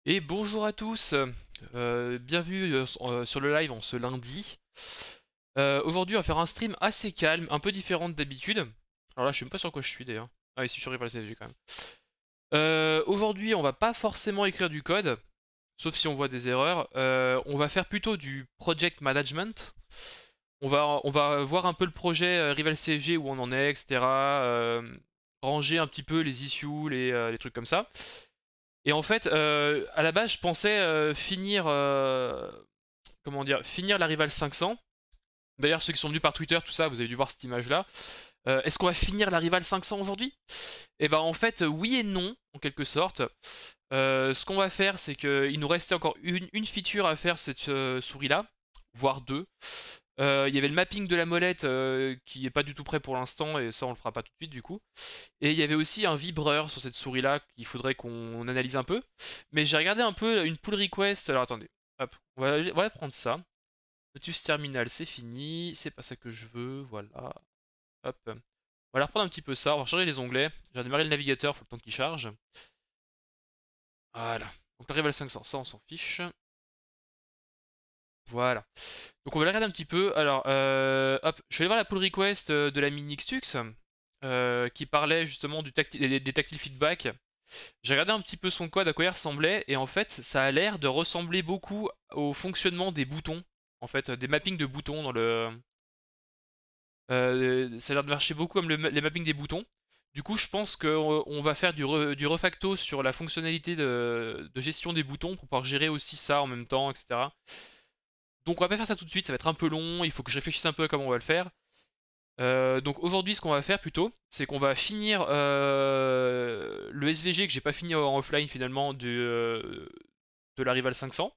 Et bonjour à tous, bienvenue sur le live en ce lundi. Aujourd'hui on va faire un stream assez calme, un peu différent d'habitude. Alors là je sais même pas sur quoi je suis d'ailleurs. Ah oui si je suis arrivé à la CSG quand même. Aujourd'hui on va pas forcément écrire du code, sauf si on voit des erreurs. On va faire plutôt du project management. On va voir un peu le projet Rival CFG où on en est, etc. Ranger un petit peu les issues, les trucs comme ça. Et en fait, à la base, je pensais finir, comment dire, finir la Rival 500. D'ailleurs, ceux qui sont venus par Twitter, tout ça, vous avez dû voir cette image-là. Est-ce qu'on va finir la Rival 500 aujourd'hui? Et ben en fait, oui et non, en quelque sorte. Ce qu'on va faire, c'est qu'il nous restait encore une feature à faire cette souris-là, voire deux. Il y avait le mapping de la molette qui est pas du tout prêt pour l'instant, et ça on le fera pas tout de suite du coup. Et il y avait aussi un vibreur sur cette souris là qu'il faudrait qu'on analyse un peu. Mais j'ai regardé un peu une pull request. Alors attendez, hop, on va prendre ça. Lotus Terminal, c'est fini. C'est pas ça que je veux. Voilà. Hop. On va la reprendre un petit peu ça. On va changer les onglets. J'ai démarré le navigateur, faut le temps qu'il charge. Voilà. Donc la Rival 500, ça on s'en fiche. Voilà. Donc on va la regarder un petit peu. Alors, hop, je vais aller voir la pull request de la mini Xtux qui parlait justement des tactile feedback. J'ai regardé un petit peu son code, à quoi il ressemblait, et en fait, ça a l'air de ressembler beaucoup au fonctionnement des boutons, en fait, des mappings de boutons dans le. Ça a l'air de marcher beaucoup comme les mappings des boutons. Du coup, je pense qu'on va faire du refacto sur la fonctionnalité de gestion des boutons pour pouvoir gérer aussi ça en même temps, etc. Donc, on va pas faire ça tout de suite, ça va être un peu long, il faut que je réfléchisse un peu à comment on va le faire. Donc aujourd'hui, ce qu'on va faire plutôt, c'est qu'on va finir le SVG que j'ai pas fini en offline finalement de la Rival 500.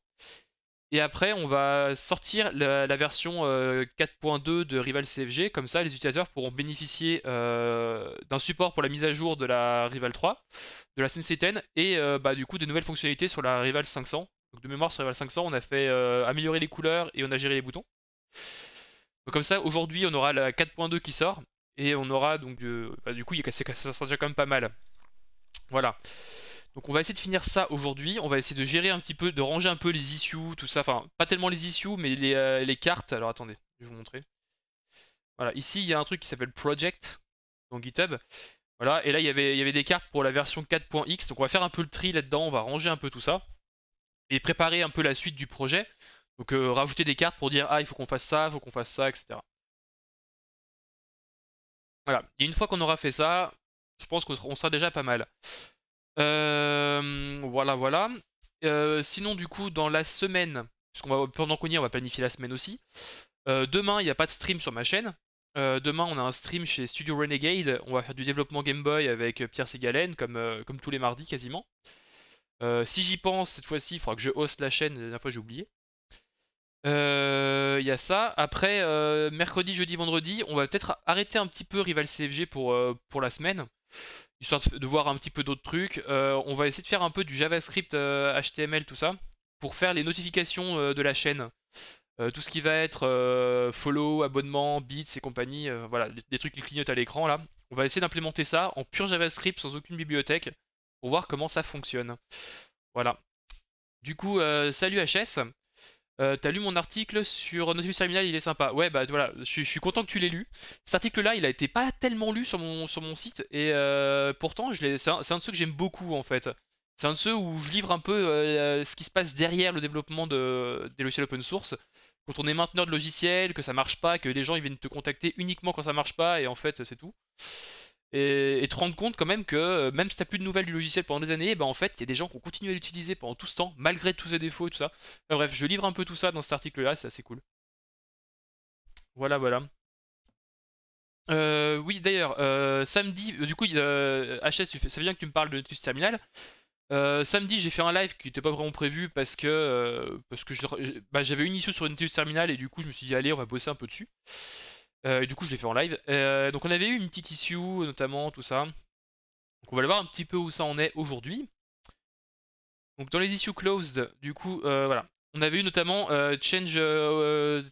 Et après, on va sortir la version 4.2 de Rival CFG. Comme ça, les utilisateurs pourront bénéficier d'un support pour la mise à jour de la Rival 3, de la Sensei 10 et bah, du coup de nouvelles fonctionnalités sur la Rival 500. Donc de mémoire sur Rival 500, on a fait améliorer les couleurs et on a géré les boutons. Donc comme ça, aujourd'hui, on aura la 4.2 qui sort et on aura donc bah, du coup, ça sera déjà quand même pas mal. Voilà. Donc on va essayer de finir ça aujourd'hui. On va essayer de gérer un petit peu, de ranger un peu les issues, tout ça. Enfin, pas tellement les issues, mais les cartes. Alors attendez, je vais vous montrer. Voilà, ici il y a un truc qui s'appelle Project dans GitHub. Voilà, et là il y avait des cartes pour la version 4.x. Donc on va faire un peu le tri là-dedans, on va ranger un peu tout ça et préparer un peu la suite du projet. Donc rajouter des cartes pour dire ah il faut qu'on fasse ça, etc. Voilà. Et une fois qu'on aura fait ça, je pense qu'on sera déjà pas mal. Voilà, voilà. Sinon, du coup, dans la semaine, puisqu'on va pendant qu'on y est, on va planifier la semaine aussi. Demain, il n'y a pas de stream sur ma chaîne. Demain, on a un stream chez Studio Renegade. On va faire du développement Game Boy avec Pierre Ségalen, comme tous les mardis quasiment. Si j'y pense, cette fois-ci, il faudra que je hoste la chaîne. La dernière fois, j'ai oublié. Il y a ça. Après, mercredi, jeudi, vendredi, on va peut-être arrêter un petit peu Rival CFG pour la semaine, histoire de voir un petit peu d'autres trucs. On va essayer de faire un peu du JavaScript, HTML, tout ça, pour faire les notifications de la chaîne. Tout ce qui va être follow, abonnement, bits et compagnie, voilà, des trucs qui clignotent à l'écran là. On va essayer d'implémenter ça en pur JavaScript sans aucune bibliothèque pour voir comment ça fonctionne. Voilà. Du coup, salut HS. T'as lu mon article sur Nautilus Terminal, il est sympa. Ouais, bah voilà, je suis content que tu l'aies lu. Cet article-là, il a été pas tellement lu sur mon site, et pourtant, c'est un de ceux que j'aime beaucoup en fait. C'est un de ceux où je livre un peu ce qui se passe derrière le développement des logiciels open source. Quand on est mainteneur de logiciels, que ça marche pas, que les gens ils viennent te contacter uniquement quand ça marche pas, et en fait, c'est tout. Et te rendre compte quand même que même si t'as plus de nouvelles du logiciel pendant des années, bah en fait il y a des gens qui ont continué à l'utiliser pendant tout ce temps, malgré tous ses défauts et tout ça. Enfin, bref, je livre un peu tout ça dans cet article-là, c'est assez cool. Voilà, voilà. Oui, d'ailleurs, samedi, du coup, HS, ça vient que tu me parles de Tutus Terminal. Samedi, j'ai fait un live qui n'était pas vraiment prévu parce que bah, j'avais une issue sur une Tutus Terminal et du coup, je me suis dit, allez, on va bosser un peu dessus. Et du coup, je l'ai fait en live. Donc, on avait eu une petite issue, notamment, tout ça. Donc, on va aller voir un petit peu où ça en est aujourd'hui. Donc dans les issues closed, du coup, voilà. On avait eu notamment change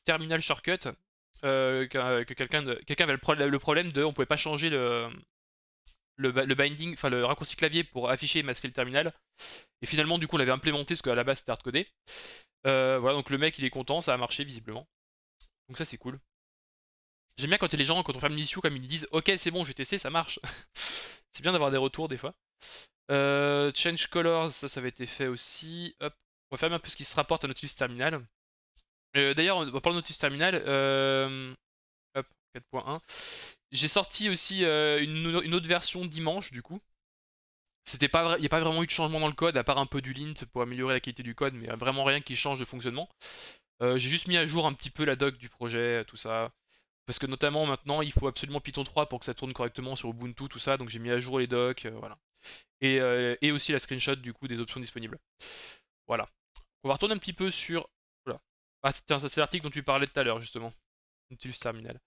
terminal shortcut, que quelqu'un avait le problème de, on pouvait pas changer le binding, enfin le raccourci clavier pour afficher et masquer le terminal. Et finalement, du coup, on l'avait implémenté parce qu'à la base c'était hardcodé. Voilà, donc le mec il est content, ça a marché visiblement. Donc ça c'est cool. J'aime bien quand les gens, quand on ferme l'issue, comme ils disent, ok c'est bon, j'ai testé, ça marche. C'est bien d'avoir des retours des fois. Change colors, ça avait été fait aussi. Hop, on va faire un peu ce qui se rapporte à Nautilus Terminal. D'ailleurs, on parle de Nautilus Terminal. Hop, 4.1. J'ai sorti aussi une autre version dimanche du coup. C'était pas vrai, il n'y a pas vraiment eu de changement dans le code, à part un peu du lint pour améliorer la qualité du code, mais vraiment rien qui change de fonctionnement. J'ai juste mis à jour un petit peu la doc du projet, tout ça. Parce que notamment maintenant, il faut absolument Python 3 pour que ça tourne correctement sur Ubuntu, tout ça. Donc j'ai mis à jour les docs, voilà. Et aussi la screenshot du coup des options disponibles. Voilà. On va retourner un petit peu sur. Voilà. Ah tiens, ça c'est l'article dont tu parlais tout à l'heure justement. Nautilus Terminal.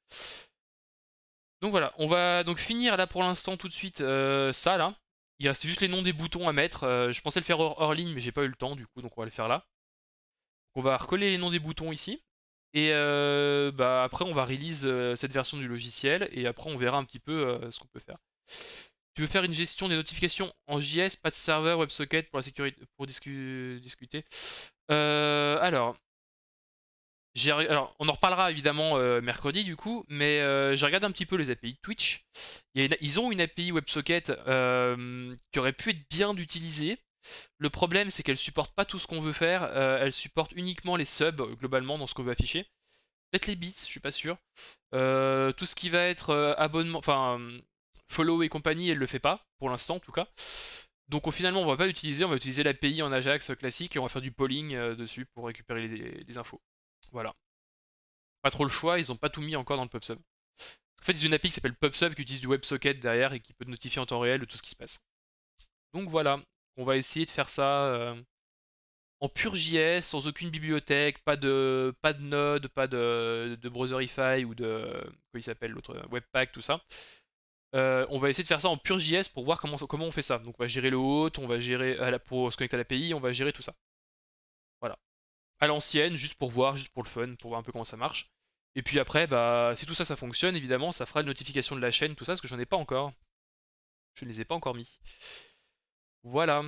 Donc voilà, on va donc finir là pour l'instant tout de suite ça là. Il reste juste les noms des boutons à mettre. Je pensais le faire hors ligne, mais j'ai pas eu le temps du coup, donc on va le faire là. On va recoller les noms des boutons ici. Et bah après on va release cette version du logiciel et après on verra un petit peu ce qu'on peut faire. Tu veux faire une gestion des notifications en JS, pas de serveur, WebSocket pour la sécurité, pour discuter. Alors, alors, on en reparlera évidemment mercredi du coup, mais j'ai regardé un petit peu les API de Twitch. Ils ont une API WebSocket qui aurait pu être bien d'utiliser. Le problème, c'est qu'elle supporte pas tout ce qu'on veut faire. Elle supporte uniquement les subs globalement dans ce qu'on veut afficher. Peut-être les bits, je suis pas sûr. Tout ce qui va être abonnement, enfin follow et compagnie, elle le fait pas pour l'instant en tout cas. Donc finalement, on va pas l'utiliser. On va utiliser l'API en Ajax classique et on va faire du polling dessus pour récupérer les infos. Voilà. Pas trop le choix, ils ont pas tout mis encore dans le PubSub. En fait, ils ont une API qui s'appelle PubSub qui utilise du WebSocket derrière et qui peut te notifier en temps réel de tout ce qui se passe. Donc voilà, on va essayer de faire ça en pur JS, sans aucune bibliothèque, pas de Node, pas de Browserify ou de quoi il s'appelle l'autre Webpack, tout ça. On va essayer de faire ça en pur JS pour voir comment on fait ça. Donc on va gérer le hôte, on va gérer pour se connecter à l'API, on va gérer tout ça. Voilà. À l'ancienne, juste pour voir, juste pour le fun, pour voir un peu comment ça marche. Et puis après, bah, si tout ça, ça fonctionne, évidemment, ça fera une notification de la chaîne, tout ça, parce que j'en ai pas encore. Je ne les ai pas encore mis. Voilà.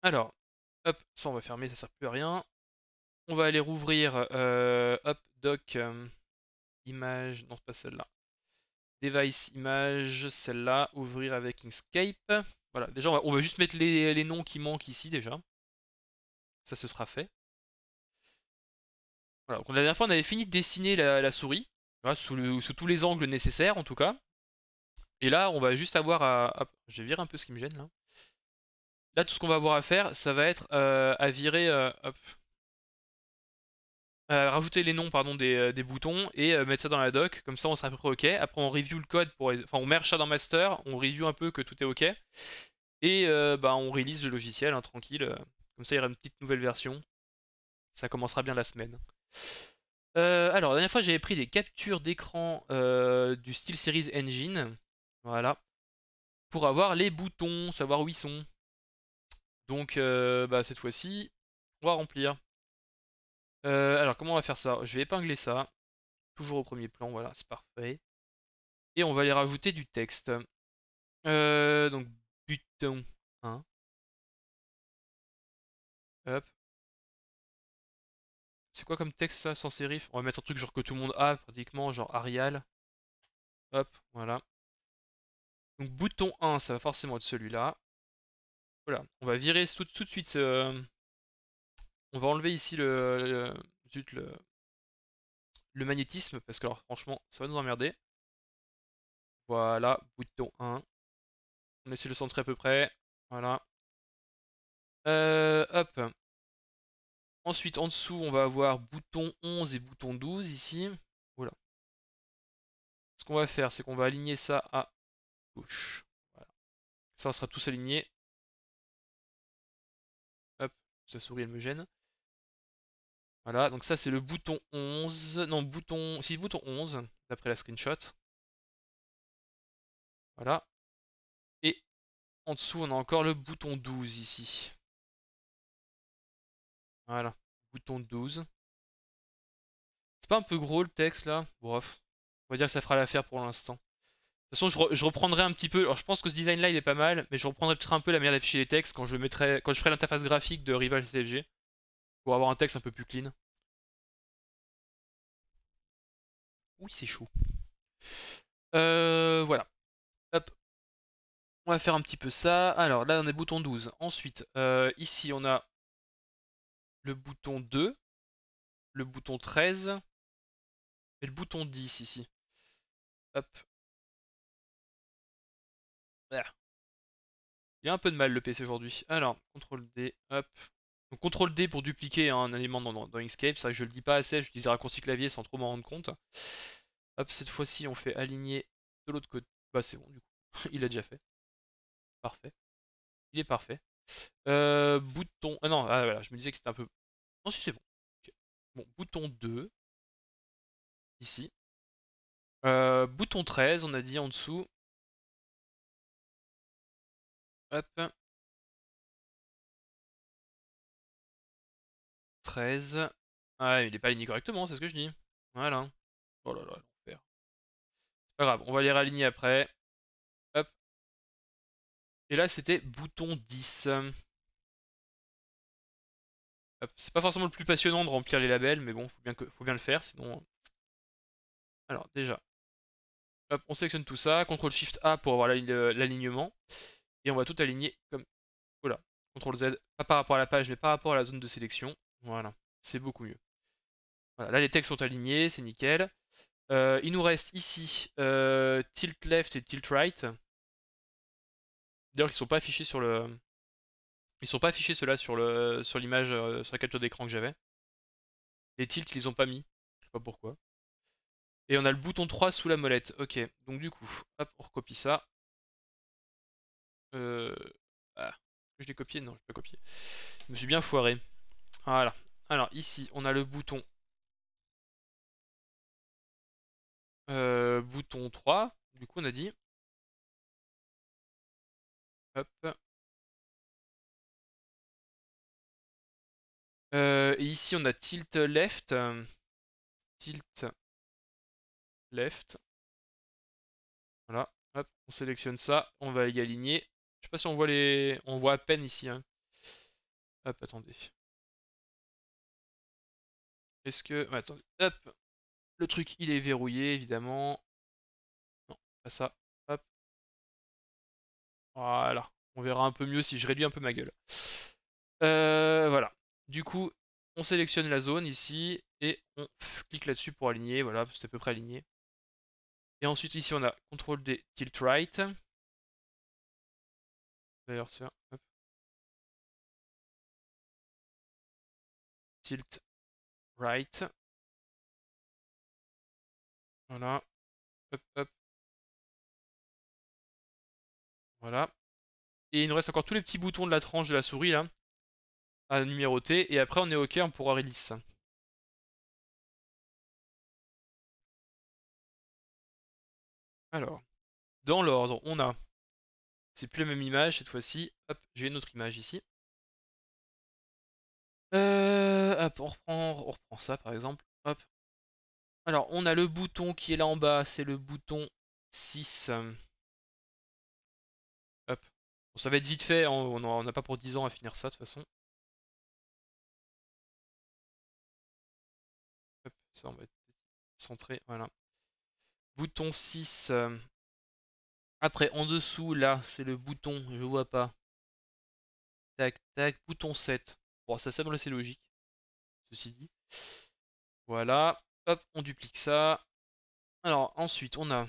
Alors, hop, ça on va fermer, ça sert plus à rien. On va aller rouvrir, hop, doc, image, non, c'est pas celle-là. Device, image, celle-là, ouvrir avec Inkscape. Voilà, déjà, on va juste mettre les noms qui manquent ici, déjà. Ça, ce sera fait. Voilà, donc la dernière fois, on avait fini de dessiner la souris, voilà, sous tous les angles nécessaires, en tout cas. Et là, on va juste avoir à. Hop, je vais virer un peu ce qui me gêne, là. Là, tout ce qu'on va avoir à faire, ça va être à virer, hop, rajouter les noms pardon, des boutons et mettre ça dans la doc. Comme ça, on sera à peu près OK. Après, on review le code enfin, on merge ça dans master, on review un peu que tout est OK. Et bah, on release le logiciel, hein, tranquille. Comme ça, il y aura une petite nouvelle version. Ça commencera bien la semaine. Alors, la dernière fois, j'avais pris des captures d'écran du SteelSeries Engine. Voilà. Pour avoir les boutons, savoir où ils sont. Donc, bah, cette fois-ci, on va remplir. Alors, comment on va faire ça? Je vais épingler ça. Toujours au premier plan, voilà, c'est parfait. Et on va aller rajouter du texte. Donc, button 1. Hop. C'est quoi comme texte ça, sans sérif? On va mettre un truc genre que tout le monde a, pratiquement, genre Arial. Hop, voilà. Donc, bouton 1, ça va forcément être celui-là. Voilà, on va virer tout de suite on va enlever ici zut, le magnétisme, parce que alors franchement, ça va nous emmerder. Voilà, bouton 1. On essaie de le centrer à peu près. Voilà. Hop. Ensuite, en dessous, on va avoir bouton 11 et bouton 12 ici. Voilà. Ce qu'on va faire, c'est qu'on va aligner ça à gauche. Voilà. Ça, on sera tous alignés. Hop, sa souris, elle me gêne. Voilà, donc ça, c'est le bouton 11. Non, bouton. Si, bouton 11, d'après la screenshot. Voilà. Et en dessous, on a encore le bouton 12 ici. Voilà. Bouton 12. C'est pas un peu gros le texte là? Bref. On va dire que ça fera l'affaire pour l'instant. De toute façon, je reprendrai un petit peu. Alors, je pense que ce design-là, il est pas mal, mais je reprendrai peut-être un peu la manière d'afficher les textes quand quand je ferai l'interface graphique de Rival CFG pour avoir un texte un peu plus clean. Oui, c'est chaud. Voilà. Hop, on va faire un petit peu ça. Alors là, on est bouton 12. Ensuite, ici, on a le bouton 2, le bouton 13 et le bouton 10 ici. Hop. Ah. Il y a un peu de mal le PC aujourd'hui. Alors, CTRL D, hop. Donc CTRL D pour dupliquer un élément dans Inkscape. C'est vrai que je le dis pas assez, je dis raccourci clavier sans trop m'en rendre compte. Hop, cette fois-ci, on fait aligner de l'autre côté. Bah, c'est bon, du coup. Il a déjà fait. Parfait. Il est parfait. Bouton. Ah non, ah, voilà, je me disais que c'était un peu. Non, si c'est bon. Ok. Bon, bouton 2, ici. Bouton 13, on a dit en dessous. Hop, 13. Ah, il est pas aligné correctement, c'est ce que je dis. Voilà. Oh là là, l'enfer. C'est pas grave, on va les réaligner après. Hop. Et là, c'était bouton 10. Hop. C'est pas forcément le plus passionnant de remplir les labels, mais bon, faut bien le faire, sinon. Alors, déjà. Hop, on sélectionne tout ça. CTRL SHIFT A pour avoir l'alignement. Et on va tout aligner comme. Voilà. CTRL Z. Pas par rapport à la page, mais par rapport à la zone de sélection. Voilà. C'est beaucoup mieux. Voilà, là les textes sont alignés, c'est nickel. Il nous reste ici tilt left et tilt right. D'ailleurs, ils sont pas affichés sur le. Ils sont pas affichés ceux-là sur l'image, sur la capture d'écran que j'avais. Les tilts, ils les ont pas mis. Je sais pas pourquoi. Et on a le bouton 3 sous la molette. Ok, donc du coup, hop, on recopie ça. Euh... Ah, je l'ai copié? Non, je peux copier. Je me suis bien foiré. Voilà. Alors ici, on a le bouton 3. Du coup, on a dit. Hop. Et ici, on a tilt left. Tilt left. Voilà. Hop, on sélectionne ça. On va y aligner. Je sais pas si on voit les. On voit à peine ici, hein. Hop, attendez. Est-ce que. Ouais, attendez. Hop. Le truc, il est verrouillé, évidemment. Non, pas ça. Hop. Voilà. On verra un peu mieux si je réduis un peu ma gueule. Voilà. Du coup, on sélectionne la zone ici et on clique là-dessus pour aligner. Voilà, c'est à peu près aligné. Et ensuite, ici, on a CTRL D, Tilt Right. D'ailleurs, tiens, hop. Tilt Right. Voilà. Hop, hop. Voilà. Et il nous reste encore tous les petits boutons de la tranche de la souris là à numéroter. Et après, on est OK, on pourra release ça. Alors, dans l'ordre, on a. C'est plus la même image cette fois-ci. Hop, j'ai une autre image ici. Hop, on reprend ça par exemple. Hop. Alors, on a le bouton qui est là en bas, c'est le bouton 6. Hop. Bon, ça va être vite fait, hein, on n'a pas pour 10 ans à finir ça de toute façon. Hop, ça on va être centré, voilà. Bouton 6. Après, en dessous, là, c'est le bouton, je vois pas. Tac, tac, bouton 7. Bon, ça semble assez logique, ceci dit. Voilà. Hop, on duplique ça. Alors, ensuite, on a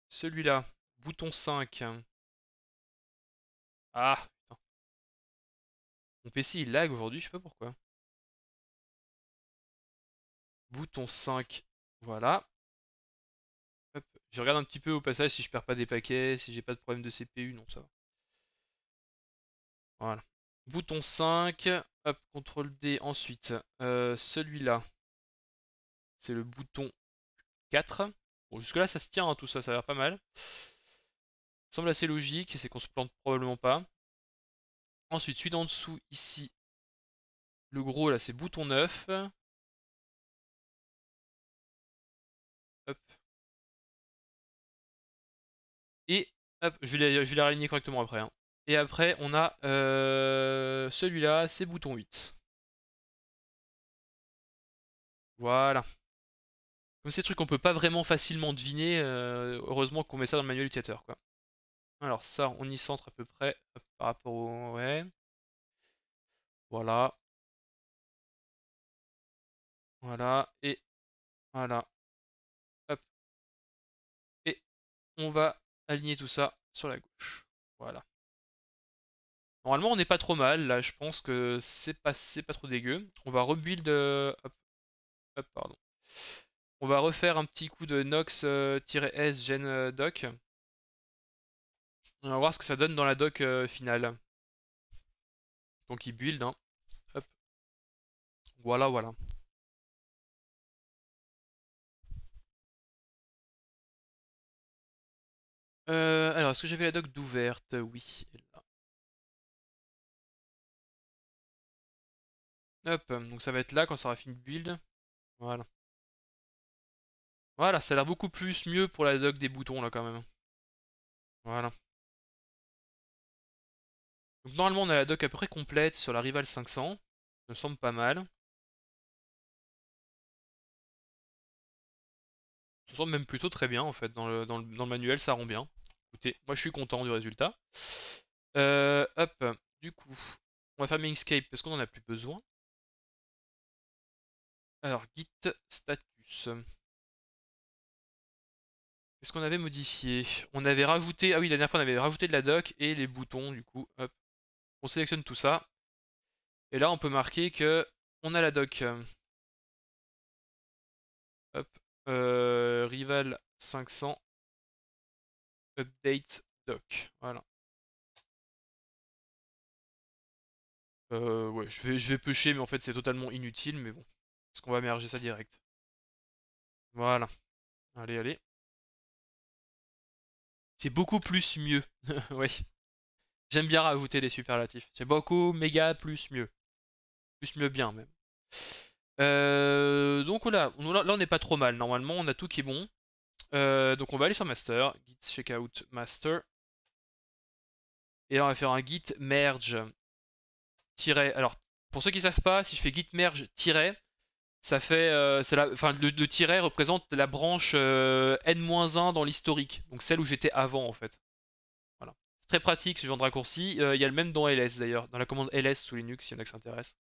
celui-là, bouton 5. Ah, putain. Mon PC il lag aujourd'hui, je sais pas pourquoi. Bouton 5. Voilà. Hop. Je regarde un petit peu au passage si je perds pas des paquets, si j'ai pas de problème de CPU, non ça va. Voilà. Bouton 5. Hop, CTRL D ensuite. Celui-là, c'est le bouton 4. Bon, jusque-là, ça se tient, hein, tout ça, ça a l'air pas mal. Ça semble assez logique, c'est qu'on se plante probablement pas. Ensuite, celui d'en dessous, ici, le gros, là, c'est bouton 9. Hop. Et hop, je vais les réaligner correctement après, hein. Et après, on a celui-là, c'est bouton 8. Voilà. Comme ces trucs qu'on peut pas vraiment facilement deviner, heureusement qu'on met ça dans le manuel utilisateur, quoi. Alors ça, on y centre à peu près hop, par rapport au... Ouais, voilà, voilà, et voilà, hop, et on va aligner tout ça sur la gauche. Voilà. Normalement, on n'est pas trop mal, là, je pense que c'est pas trop dégueu. On va rebuild... hop, hop, pardon. On va refaire un petit coup de Nox-S gen doc. On va voir ce que ça donne dans la doc finale. Donc il build, hein. Hop, voilà, voilà. Alors, est-ce que j'avais la doc d'ouverte? Oui. Elle est là. Hop, donc ça va être là quand ça aura fini de build. Voilà. Voilà, ça a l'air beaucoup plus mieux pour la doc des boutons là quand même. Voilà. Donc normalement on a la doc à peu près complète sur la Rival 500. Ça me semble pas mal. Ça me semble même plutôt très bien en fait. Dans le manuel ça rend bien. Écoutez, moi je suis content du résultat. Hop, du coup, on va faire Inkscape parce qu'on en a plus besoin. Alors, git status. Qu'est-ce qu'on avait modifié? On avait rajouté, ah oui, la dernière fois on avait rajouté de la doc et les boutons du coup. Hop, on sélectionne tout ça. Et là on peut marquer que on a la doc. Hop, Rival 500 update doc. Voilà. Ouais, je vais pêcher, mais en fait c'est totalement inutile, mais bon. Parce qu'on va merger ça direct. Voilà. Allez, allez. C'est beaucoup plus mieux. Oui. J'aime bien rajouter des superlatifs. C'est beaucoup, méga, plus mieux. Plus mieux bien même. Donc là, on n'est pas trop mal. Normalement, on a tout qui est bon. Donc on va aller sur master. Git checkout master. Et là, on va faire un git merge. Alors, pour ceux qui savent pas, si je fais git merge tiret, ça fait, enfin, le tiret représente la branche n-1 dans l'historique. Donc celle où j'étais avant en fait. Voilà. C'est très pratique ce genre de raccourci. Il y a le même dans ls d'ailleurs, dans la commande ls sous Linux, s'il y en a qui s'intéressent.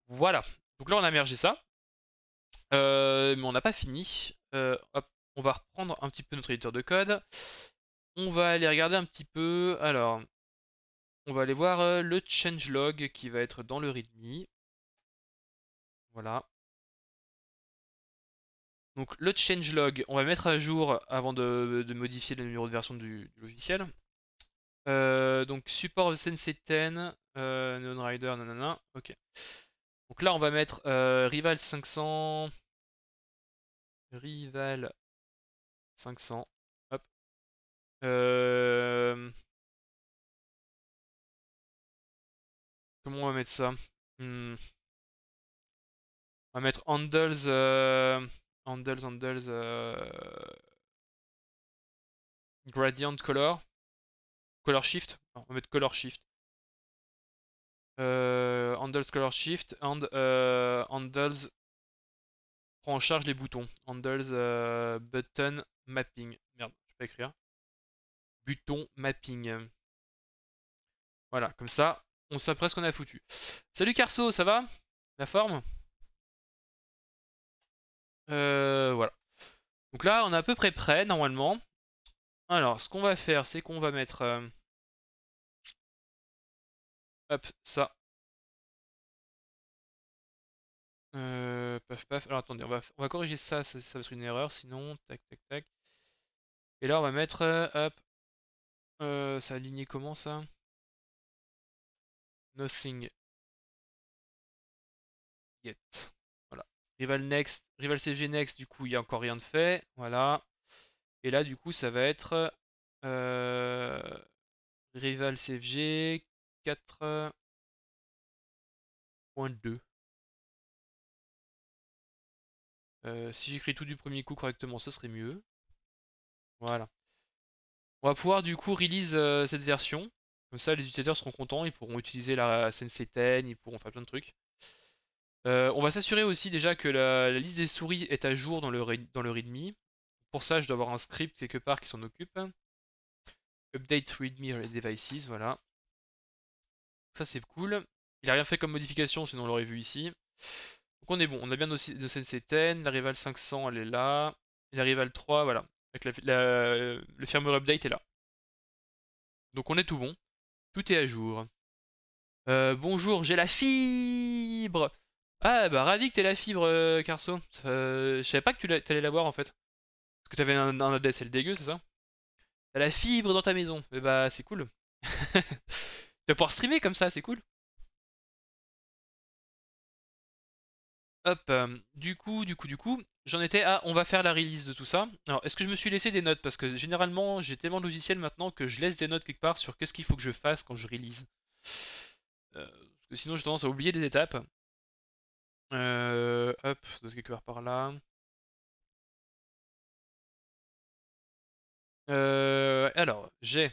Voilà. Donc là, on a mergé ça. Mais on n'a pas fini. Hop, on va reprendre un petit peu notre éditeur de code. On va aller regarder un petit peu. Alors, on va aller voir le changelog qui va être dans le readme. Voilà. Donc le changelog, on va mettre à jour avant de modifier le numéro de version du logiciel. Donc support Sensei 10, non-rider, nanana. Ok. Donc là, on va mettre Rival 500. Rival 500. Hop. Euh, Comment on va mettre ça? Hmm, On va mettre handles, gradient color, color shift. Non, on va mettre color shift. Handles color shift and handles prend en charge les boutons. Handles button mapping. Merde, je peux pas écrire. Button mapping. Voilà, comme ça, on sait presque qu'on a foutu. Salut Carso, ça va? La forme? Voilà. Donc là, on est à peu près prêt normalement. Alors, ce qu'on va faire, c'est qu'on va mettre hop, ça. Paf paf. Alors attendez, on va corriger ça, ça va être une erreur sinon. Tac tac tac. Et là, on va mettre hop. Ça a aligné comment ça? Nothing yet. Voilà. Rival next, Rival CFG next, du coup, il n'y a encore rien de fait. Voilà. Et là, du coup, ça va être euh, Rival CFG 4.2. Si j'écris tout du premier coup correctement, ce serait mieux. Voilà. On va pouvoir du coup release cette version. Comme ça, les utilisateurs seront contents, ils pourront utiliser la Sensei 10, ils pourront faire plein de trucs. On va s'assurer aussi déjà que la liste des souris est à jour dans le README. Pour ça, je dois avoir un script quelque part qui s'en occupe. Update README devices, voilà. Ça c'est cool. Il a rien fait comme modification, sinon on l'aurait vu ici. Donc on est bon, on a bien nos Sensei 10, la Rival 500 elle est là. Et la Rival 3, voilà. Avec le firmware update est là. Donc on est tout bon. Tout est à jour. Bonjour, j'ai la fibre! Ah bah ravi que t'aies la fibre, Carso. Je savais pas que t'allais l'avoir en fait. Parce que t'avais un ADSL dégueu, c'est ça? T'as la fibre dans ta maison. Et bah c'est cool. Tu vas pouvoir streamer comme ça, c'est cool. Hop, du coup, j'en étais à on va faire la release de tout ça. Alors, est-ce que je me suis laissé des notes? Parce que généralement, j'ai tellement de logiciels maintenant que je laisse des notes quelque part sur qu'est-ce qu'il faut que je fasse quand je release. Parce que sinon, j'ai tendance à oublier des étapes. Hop, ça doit être quelque part par là. Alors, j'ai.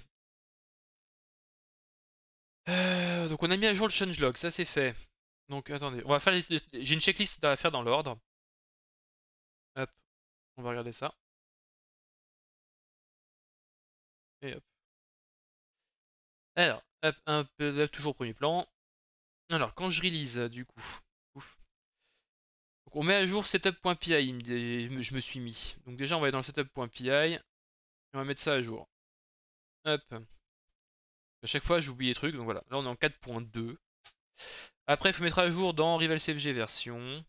Donc, on a mis à jour le changelog, ça c'est fait. Donc, attendez, on va faire j'ai une checklist à faire dans l'ordre. Hop, on va regarder ça. Et hop. Alors, hop, un peu, toujours au premier plan. Alors, quand je release, du coup. Ouf. Donc, on met à jour setup.py, je me suis mis. Donc, déjà, on va aller dans le setup.py. Et on va mettre ça à jour. Hop. À chaque fois, j'oublie les trucs. Donc voilà. Là, on est en 4.2. Après, il faut mettre à jour dans Rival CFG version.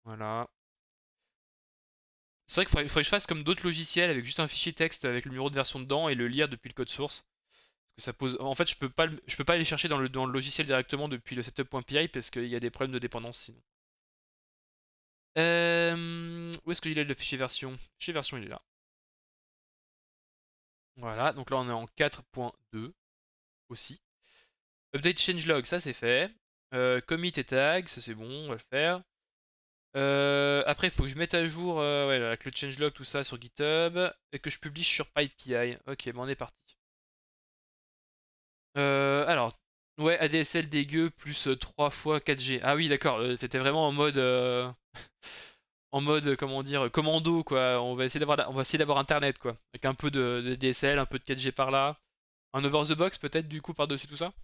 Voilà. C'est vrai qu'il faudrait que je fasse comme d'autres logiciels avec juste un fichier texte avec le numéro de version dedans et le lire depuis le code source. Parce que ça pose. En fait, je peux pas aller chercher dans le logiciel directement depuis le setup.py parce qu'il y a des problèmes de dépendance sinon. Où est-ce qu'il est le fichier version? Le fichier version, il est là. Voilà, donc là on est en 4.2 aussi. Update changelog, ça c'est fait. Commit et tag, ça c'est bon, on va le faire. Après, il faut que je mette à jour ouais, avec le changelog, tout ça sur GitHub et que je publie sur PyPI. Ok, bon, on est parti. Alors, ouais, ADSL dégueu plus 3 fois 4G. Ah oui, d'accord, t'étais vraiment en mode, comment dire, commando quoi. On va essayer d'avoir internet quoi, avec un peu de DSL, un peu de 4G par là, un over the box peut-être du coup par-dessus tout ça.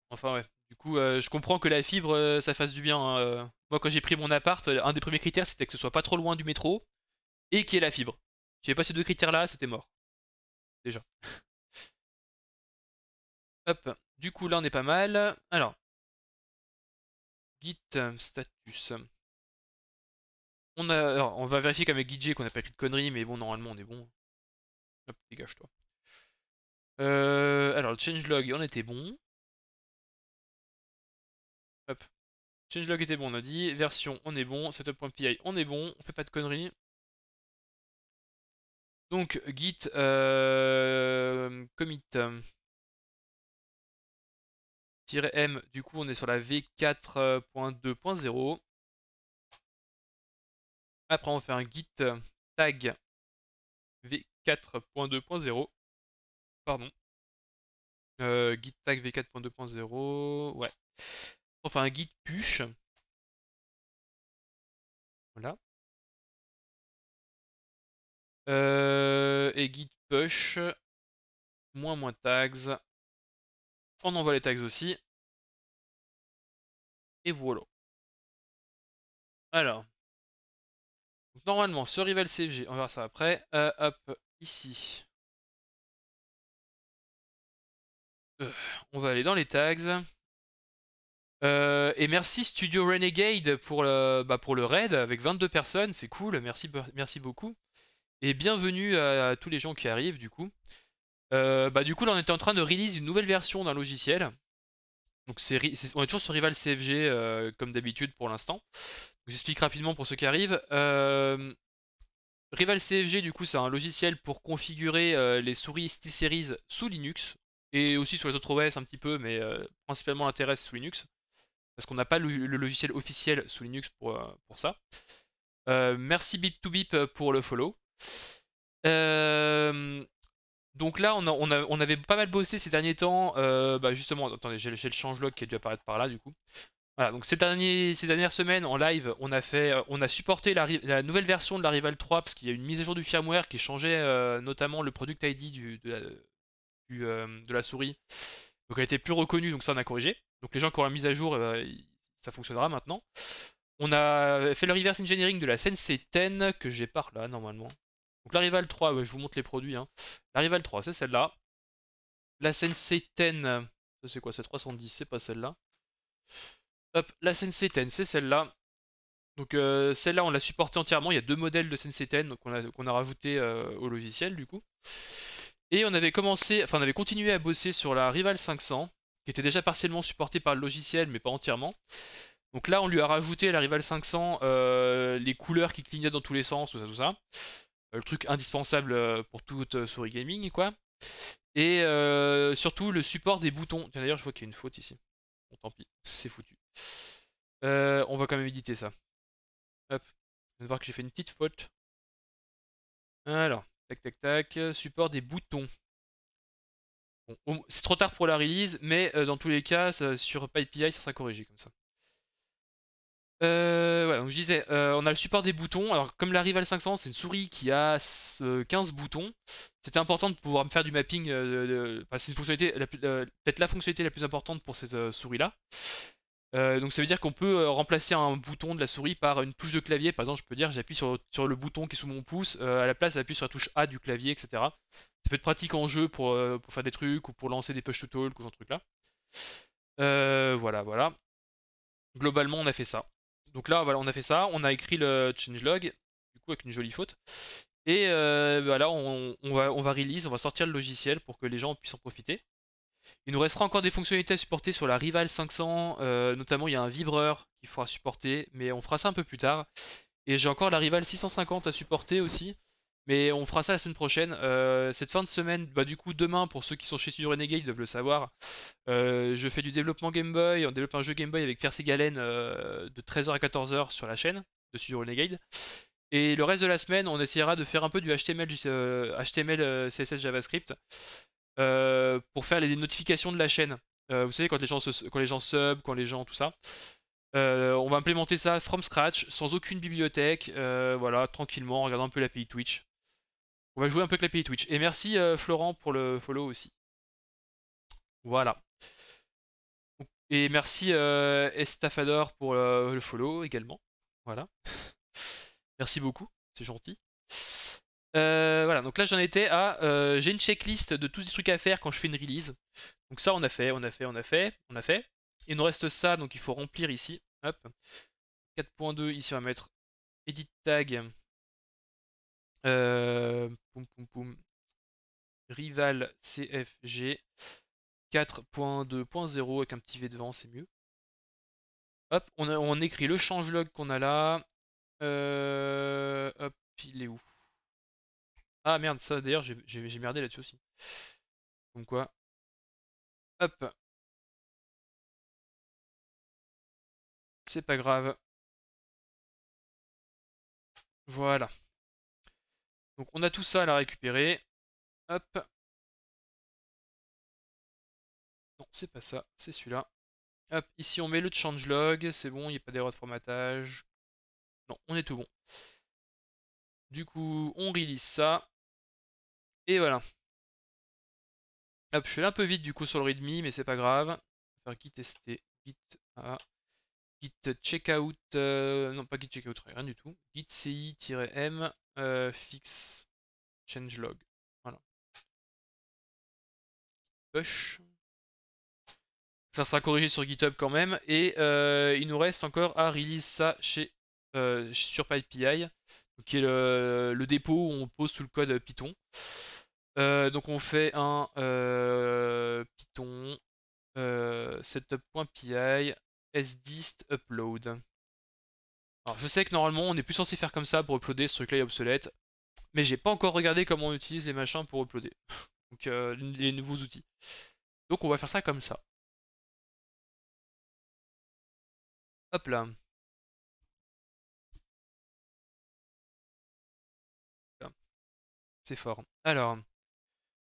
Enfin ouais. Du coup, je comprends que la fibre, ça fasse du bien, hein. Moi, quand j'ai pris mon appart, un des premiers critères, c'était que ce soit pas trop loin du métro et qu'il y ait la fibre. Si j'avais pas ces deux critères-là, c'était mort, déjà. Hop. Du coup, là, on est pas mal. Alors, Git status. Alors, on va vérifier qu'avec Gitj qu'on n'a pas écrit de conneries, mais bon, normalement, on est bon. Hop, dégage-toi. Alors, le changelog, on était bon. Hop. Changelog était bon, on a dit. Version, on est bon. Setup.py, on est bon. On fait pas de conneries. Donc, git commit -m, du coup, on est sur la v4.2.0. Après, on fait un git tag v4.2.0. Pardon. Git tag v4.2.0. Ouais. On fait un git push. Voilà. Et git push. Moins tags. On envoie les tags aussi. Et voilà. Alors. Donc, normalement, ce rival CFG, on va voir ça après. Hop, ici. Euh, on va aller dans les tags. Et merci Studio Renegade pour le raid avec 22 personnes, c'est cool, merci beaucoup. Et bienvenue à tous les gens qui arrivent du coup. Du coup là on était en train de release une nouvelle version d'un logiciel. Donc on est toujours sur Rival CFG comme d'habitude pour l'instant. J'explique rapidement pour ceux qui arrivent. Rival CFG du coup c'est un logiciel pour configurer les souris SteelSeries sous Linux. Et aussi sur les autres OS un petit peu, mais principalement l'intérêt c'est sous Linux. Parce qu'on n'a pas le logiciel officiel sous Linux pour ça. Merci Bit2Bip pour le follow. Euh, donc là, on avait pas mal bossé ces derniers temps. Bah justement, attendez, j'ai le changelog qui a dû apparaître par là du coup. Voilà, donc ces dernières semaines en live, on a supporté la nouvelle version de la Rival 3 parce qu'il y a une mise à jour du firmware qui changeait notamment le product ID de la souris. Donc elle était plus reconnue, donc ça on a corrigé. Donc les gens qui ont la mise à jour, ça fonctionnera maintenant. On a fait le reverse engineering de la Sensei 10 que j'ai par là normalement. Donc la Rival 3, ouais, je vous montre les produits, hein. La Rival 3, c'est celle-là. La Sensei 10, ça c'est quoi? C'est 310, c'est pas celle-là. Hop, la Sensei 10, c'est celle-là. Donc celle-là, on l'a supportée entièrement. Il y a deux modèles de Sensei 10 qu'on a rajouté au logiciel du coup. Et on avait continué à bosser sur la Rival 500, qui était déjà partiellement supportée par le logiciel, mais pas entièrement. Donc là, on lui a rajouté à la Rival 500 les couleurs qui clignotent dans tous les sens, tout ça, tout ça. Le truc indispensable pour toute souris gaming, quoi. Et surtout le support des boutons. Tiens, d'ailleurs, je vois qu'il y a une faute ici. Bon, tant pis, c'est foutu. On va quand même éditer ça. Hop, je viens de voir que j'ai fait une petite faute. Alors, tac tac tac, support des boutons. Bon, c'est trop tard pour la release, mais dans tous les cas, sur PyPI, ça sera corrigé comme ça. Voilà, donc je disais, on a le support des boutons. Alors, comme la Rival 500, c'est une souris qui a 15 boutons, c'était important de pouvoir me faire du mapping. Enfin, c'est une fonctionnalité, peut-être la fonctionnalité la plus importante pour cette souris-là. Donc ça veut dire qu'on peut remplacer un bouton de la souris par une touche de clavier. Par exemple, je peux dire j'appuie sur le bouton qui est sous mon pouce, à la place j'appuie sur la touche A du clavier, etc. Ça peut être pratique en jeu pour faire des trucs ou pour lancer des push to talk ou ce genre de trucs là. Voilà, voilà. Globalement, on a fait ça. Donc là, voilà, on a fait ça. On a écrit le changelog, du coup avec une jolie faute. Et voilà, on va release, on va sortir le logiciel pour que les gens puissent en profiter. Il nous restera encore des fonctionnalités à supporter sur la Rival 500, notamment il y a un vibreur qu'il faudra supporter, mais on fera ça un peu plus tard. Et j'ai encore la Rival 650 à supporter aussi, mais on fera ça la semaine prochaine. Cette fin de semaine, bah du coup demain pour ceux qui sont chez Studio Renegade ils doivent le savoir, je fais du développement Game Boy, on développe un jeu Game Boy avec Percy Galen de 13h à 14h sur la chaîne de Studio Renegade. Et le reste de la semaine, on essaiera de faire un peu du HTML, HTML CSS JavaScript pour faire les notifications de la chaîne. Vous savez, quand les gens sub, quand les gens tout ça. On va implémenter ça from scratch, sans aucune bibliothèque, voilà, tranquillement, en regardant un peu l'API Twitch. On va jouer un peu avec l'API Twitch. Et merci Florent pour le follow aussi. Voilà. Et merci Estafador pour le follow également. Voilà. Merci beaucoup, c'est gentil. Voilà, donc là j'en étais à. J'ai une checklist de tous les trucs à faire quand je fais une release. Donc ça on a fait, on a fait, on a fait, on a fait. Il nous reste ça, donc il faut remplir ici. Hop. 4.2, ici on va mettre edit tag. Poum poum poum. Rival CFG 4.2.0 avec un petit V devant, c'est mieux. Hop, on écrit le changelog qu'on a là. Hop, il est où? Ah merde, ça d'ailleurs j'ai merdé là-dessus aussi. Comme quoi. Hop, c'est pas grave. Voilà. Donc on a tout ça à la récupérer. Hop. Non, c'est pas ça, c'est celui-là. Hop, ici on met le changelog, c'est bon, il n'y a pas d'erreur de formatage. Non, on est tout bon. Du coup, on release ça. Et voilà. Hop, je suis allé un peu vite du coup sur le readme, mais c'est pas grave. On va faire git st, git a, git checkout, non pas git checkout, rien du tout. Git ci-m fix changelog. Voilà. Push. Ça sera corrigé sur GitHub quand même. Et il nous reste encore à release ça sur PyPI, qui est le dépôt où on pose tout le code Python. Donc on fait un Python setup.py sdist upload. Alors je sais que normalement on est plus censé faire comme ça pour uploader, ce truc là est obsolète, mais j'ai pas encore regardé comment on utilise les machins pour uploader. Donc les nouveaux outils. Donc on va faire ça comme ça. Hop là. C'est fort. Alors,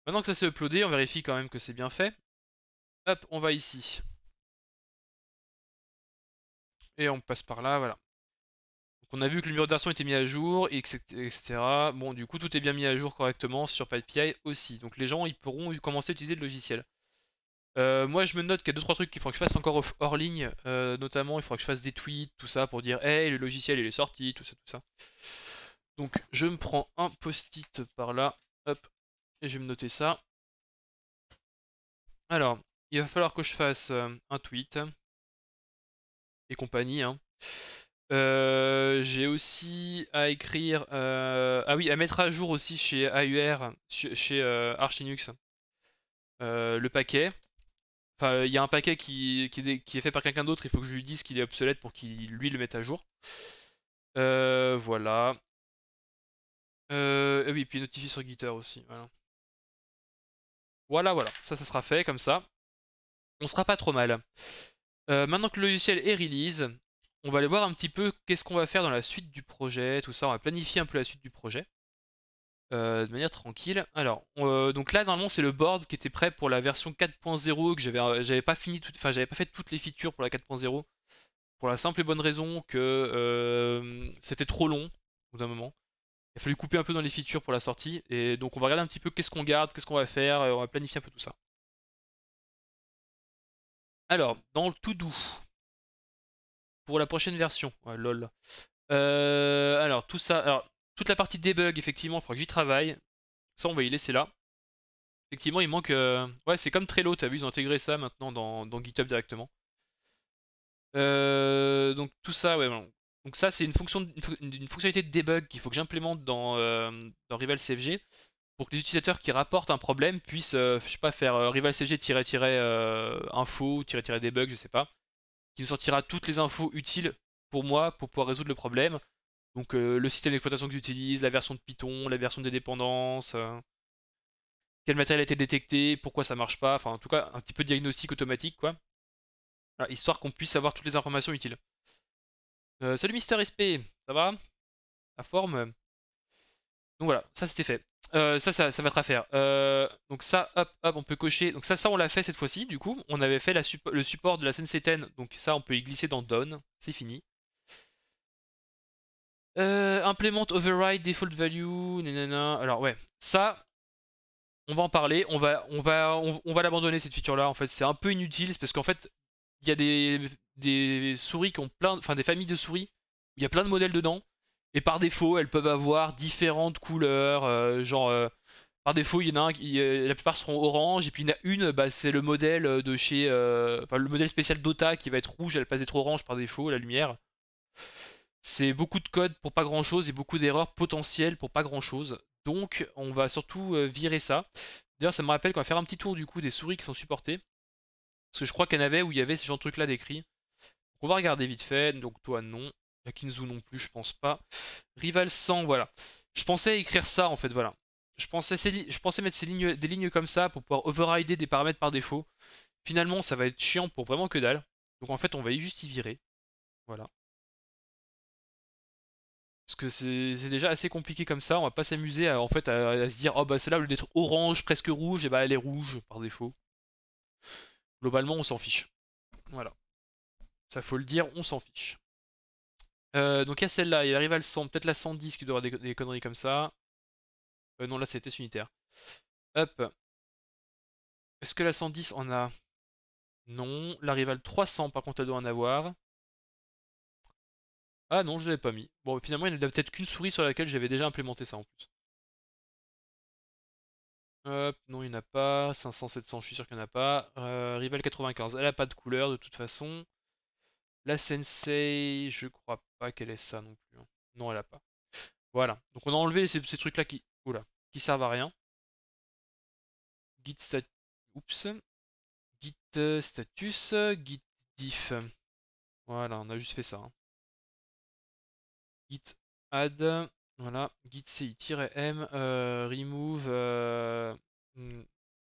maintenant que ça s'est uploadé, on vérifie quand même que c'est bien fait. Hop, on va ici. Et on passe par là, voilà. Donc on a vu que le numéro de version était mis à jour, etc. Bon, du coup, tout est bien mis à jour correctement sur PyPI aussi. Donc les gens, ils pourront commencer à utiliser le logiciel. Moi, je me note qu'il y a 2-3 trucs qu'il faudra que je fasse encore hors ligne. Notamment, il faudra que je fasse des tweets, tout ça, pour dire hey, le logiciel il est sorti, tout ça, tout ça. Donc, je me prends un post-it par là. Hop, et je vais me noter ça. Alors, il va falloir que je fasse un tweet et compagnie, hein. J'ai aussi à écrire, ah oui, à mettre à jour aussi chez AUR, chez Arch Linux, le paquet. Enfin, il y a un paquet qui est fait par quelqu'un d'autre, il faut que je lui dise qu'il est obsolète pour qu'il lui le mette à jour. Voilà. Ah oui, puis notifier sur Gitter aussi. Voilà. Voilà, voilà. Ça sera fait comme ça. On sera pas trop mal. Maintenant que le logiciel est release, on va aller voir un petit peu qu'est-ce qu'on va faire dans la suite du projet, tout ça. On va planifier un peu la suite du projet. De manière tranquille. Alors, donc là, normalement, c'est le board qui était prêt pour la version 4.0 que j'avais pas fini enfin, j'avais pas fait toutes les features pour la 4.0 pour la simple et bonne raison que c'était trop long au bout d'un moment. Il a fallu couper un peu dans les features pour la sortie et donc on va regarder un petit peu qu'est-ce qu'on garde, qu'est-ce qu'on va faire, et on va planifier un peu tout ça. Alors, dans le to do pour la prochaine version, ouais, lol. Alors tout ça, alors toute la partie debug, effectivement, il faudra que j'y travaille. Ça, on va y laisser là. Effectivement, il manque. Ouais, c'est comme Trello, t'as vu, ils ont intégré ça maintenant dans GitHub directement. Donc tout ça, ouais. Bon. Donc ça, c'est une fonction, une fonctionnalité de debug qu'il faut que j'implémente dans Rival CFG pour que les utilisateurs qui rapportent un problème puissent, je sais pas, faire Rival CFG-info, debug, je sais pas, qui nous sortira toutes les infos utiles pour moi pour pouvoir résoudre le problème. Donc le système d'exploitation que j'utilise, la version de Python, la version des dépendances, quel matériel a été détecté, pourquoi ça marche pas, enfin en tout cas un petit peu de diagnostic automatique quoi. Voilà, histoire qu'on puisse avoir toutes les informations utiles. Salut Mister SP, ça va? La forme? Donc voilà, ça c'était fait. Ça va être à faire. Donc ça, hop, hop, on peut cocher. Donc ça on l'a fait cette fois-ci. Du coup, on avait fait le support de la Sensei 10. Donc ça, on peut y glisser dans Done. C'est fini. Implement override default value. Nanana. Alors ouais, ça, on va en parler. On va l'abandonner cette feature-là. En fait, c'est un peu inutile, c'est parce qu'en fait, il y a des souris qui ont plein, enfin des familles de souris où il y a plein de modèles dedans. Et par défaut, elles peuvent avoir différentes couleurs, par défaut, il y en a un, la plupart seront orange, et puis il y en a une, bah, c'est le modèle de chez, enfin le modèle spécial Dota qui va être rouge, elle passe d'être orange par défaut, la lumière. C'est beaucoup de code pour pas grand chose et beaucoup d'erreurs potentielles pour pas grand chose. Donc on va surtout virer ça. D'ailleurs ça me rappelle qu'on va faire un petit tour du coup des souris qui sont supportées. Parce que je crois qu'il y en avait où il y avait ce genre de trucs là décrits. Donc on va regarder vite fait. Donc toi non. La Kinzu non plus, je pense pas. Rival 100, voilà. Je pensais écrire ça en fait, voilà. Je pensais mettre des lignes comme ça pour pouvoir overrider des paramètres par défaut. Finalement, ça va être chiant pour vraiment que dalle. Donc en fait, on va juste y virer. Voilà. Parce que c'est déjà assez compliqué comme ça. On va pas s'amuser en fait à se dire oh bah celle-là au lieu d'être orange, presque rouge, et bah elle est rouge par défaut. Globalement, on s'en fiche. Voilà. Ça faut le dire, on s'en fiche. Donc il y a celle-là, il arrive à le 100, peut-être la 110 qui doit avoir des conneries comme ça. Non, là c'était unitaire. Hop. Est-ce que la 110 en a? Non. La Rival 300 par contre elle doit en avoir. Ah non, je l'avais pas mis. Bon, finalement il n'y a peut-être qu'une souris sur laquelle j'avais déjà implémenté ça en plus. Hop, non il n'y en a pas. 500, 700, je suis sûr qu'il n'y en a pas. Rival 95, elle a pas de couleur de toute façon. La Sensei, je crois pas qu'elle ait ça non plus, hein. Non, elle a pas. Voilà. Donc on a enlevé ces trucs là oula, qui servent à rien. Git stat... Oups. Git status, git diff. Voilà, on a juste fait ça, hein. Git add, voilà, git ci-m, remove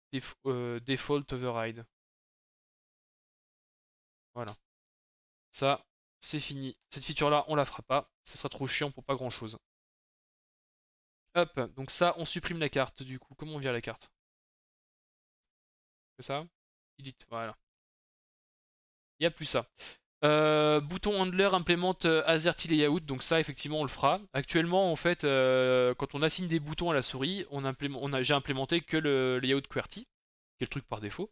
default override. Voilà. Ça, c'est fini. Cette feature là, on la fera pas. Ce sera trop chiant pour pas grand chose. Hop, donc ça, on supprime la carte du coup. Comment on vire la carte? C'est ça? Delete, voilà. Il n'y a plus ça. Bouton handler implémente AZERTY layout, donc ça effectivement on le fera. Actuellement en fait quand on assigne des boutons à la souris, j'ai implémenté que le layout QWERTY, qui est le truc par défaut.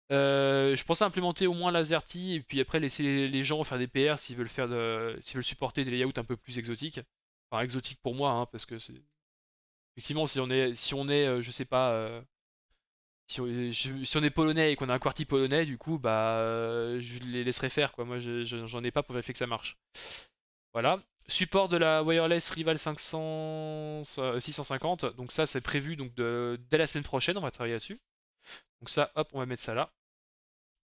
Je pensais implémenter au moins l'AZERTY et puis après laisser les gens faire des PR s'ils veulent supporter des layouts un peu plus exotiques. Enfin exotiques pour moi hein, parce que c'est effectivement si on est je sais pas si on est polonais et qu'on a un QWERTY polonais, du coup, bah, je les laisserai faire, quoi. Moi, j'en ai pas pour vérifier que ça marche. Voilà. Support de la wireless Rival 500, 650. Donc ça, c'est prévu donc dès la semaine prochaine. On va travailler là-dessus. Donc ça, hop, on va mettre ça là.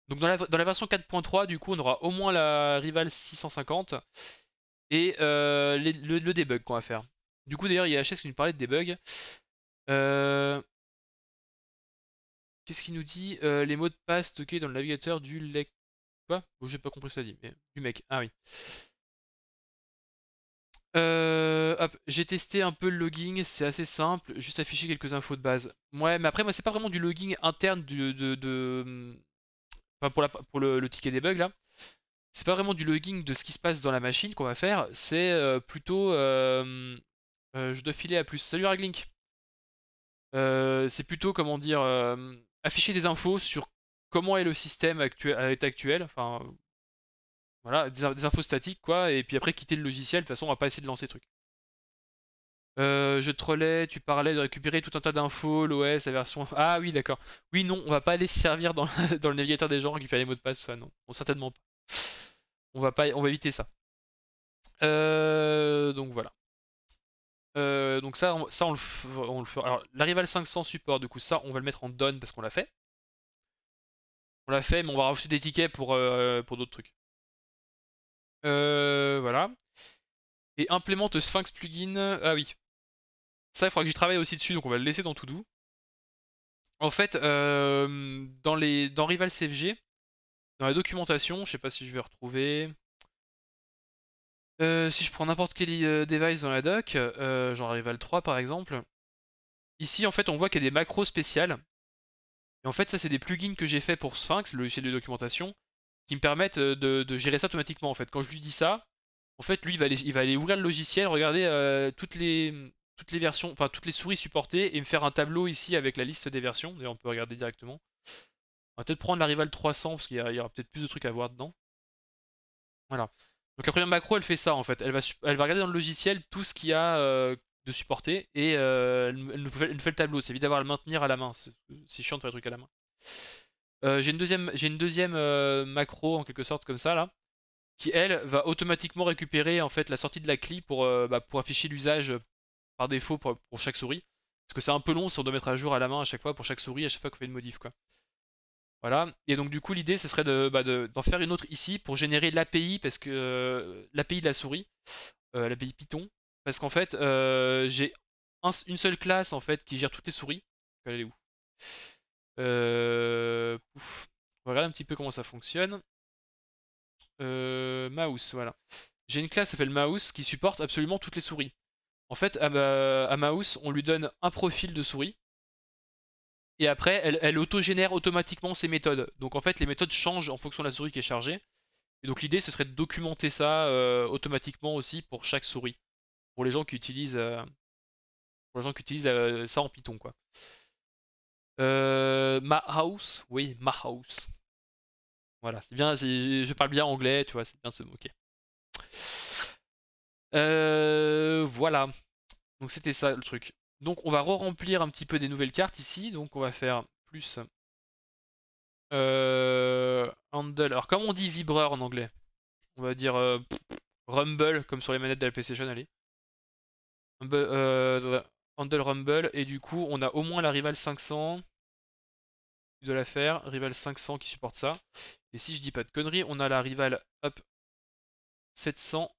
Donc dans la version 4.3, du coup, on aura au moins la Rival 650 et le debug qu'on va faire. Du coup, d'ailleurs, il y a HS qui nous parlait de debug. Euh, Qu'est-ce qu'il nous dit? Les mots de passe stockés dans le navigateur du lecteur. Quoi? Bon, j'ai pas compris ça dit, mais du mec. Ah oui. Hop, j'ai testé un peu le logging, c'est assez simple, juste afficher quelques infos de base. Ouais, mais après, moi, c'est pas vraiment du logging interne enfin, pour le ticket debug là. C'est pas vraiment du logging de ce qui se passe dans la machine qu'on va faire, c'est plutôt. Je dois filer à plus. Salut Raglink. C'est plutôt, comment dire, afficher des infos sur comment est le système actuel, à l'état actuel. Enfin, voilà, des infos statiques quoi, et puis après quitter le logiciel, de toute façon on va pas essayer de lancer le truc. Je te relais, tu parlais de récupérer tout un tas d'infos, l'OS, la version... Ah oui d'accord. Oui non, on va pas aller se servir dans dans le navigateur des gens, récupérer les mots de passe, tout ça non. Bon, certainement pas. On va éviter ça. Donc voilà. Donc ça on le fera. Alors l'arrival 500 support, du coup ça on va le mettre en done parce qu'on l'a fait. On l'a fait mais on va rajouter des tickets pour d'autres trucs. Voilà. Et implémente Sphinx plugin. Ah oui. Ça, il faudra que j'y travaille aussi dessus, donc on va le laisser dans To-Do. En fait, dans Rival CFG, dans la documentation, je sais pas si je vais retrouver. Si je prends n'importe quel device dans la doc, genre Rival 3 par exemple, ici en fait on voit qu'il y a des macros spéciales. Et en fait, ça c'est des plugins que j'ai fait pour Sphinx, le logiciel de documentation, qui me permettent de gérer ça automatiquement en fait. Quand je lui dis ça, en fait lui il va aller ouvrir le logiciel, regarder toutes les versions, enfin toutes les souris supportées et me faire un tableau ici avec la liste des versions. D'ailleurs on peut regarder directement. On va peut-être prendre la Rival 300 parce qu'il y aura peut-être plus de trucs à voir dedans. Voilà. Donc la première macro elle fait ça en fait. Elle va regarder dans le logiciel tout ce qu'il y a de supporté et elle nous fait le tableau. C'est évident d'avoir à le maintenir à la main. C'est chiant de faire le truc à la main. J'ai une deuxième macro en quelque sorte comme ça là, qui elle va automatiquement récupérer en fait la sortie de la CLI pour afficher l'usage par défaut pour chaque souris. Parce que c'est un peu long si on doit mettre à jour à la main à chaque fois pour chaque souris à chaque fois qu'on fait une modif quoi. Voilà. Et donc du coup l'idée ce serait d'en faire une autre ici pour générer l'API parce que l'API de la souris, l'API Python, parce qu'en fait j'ai une seule classe en fait qui gère toutes les souris. Elle est où? Pouf. On va regarder un petit peu comment ça fonctionne. Mouse, voilà. J'ai une classe qui s'appelle Mouse qui supporte absolument toutes les souris. En fait, à Mouse, on lui donne un profil de souris. Et après, elle autogénère automatiquement ses méthodes. Donc en fait, les méthodes changent en fonction de la souris qui est chargée. Et donc l'idée, ce serait de documenter ça automatiquement aussi pour chaque souris. Pour les gens qui utilisent, ça en Python, quoi. Mouse, oui, Mouse. Voilà, c'est bien, je parle bien anglais, tu vois, c'est bien de se moquer. Voilà. Donc c'était ça le truc. Donc on va re-remplir un petit peu des nouvelles cartes ici. Donc on va faire plus handle. Alors comment on dit vibreur en anglais? On va dire rumble comme sur les manettes de la PlayStation, allez. Handle rumble et du coup on a au moins la Rival 500 de la faire, Rival 500 qui supporte ça. Et si je dis pas de conneries, on a la Rival hop 700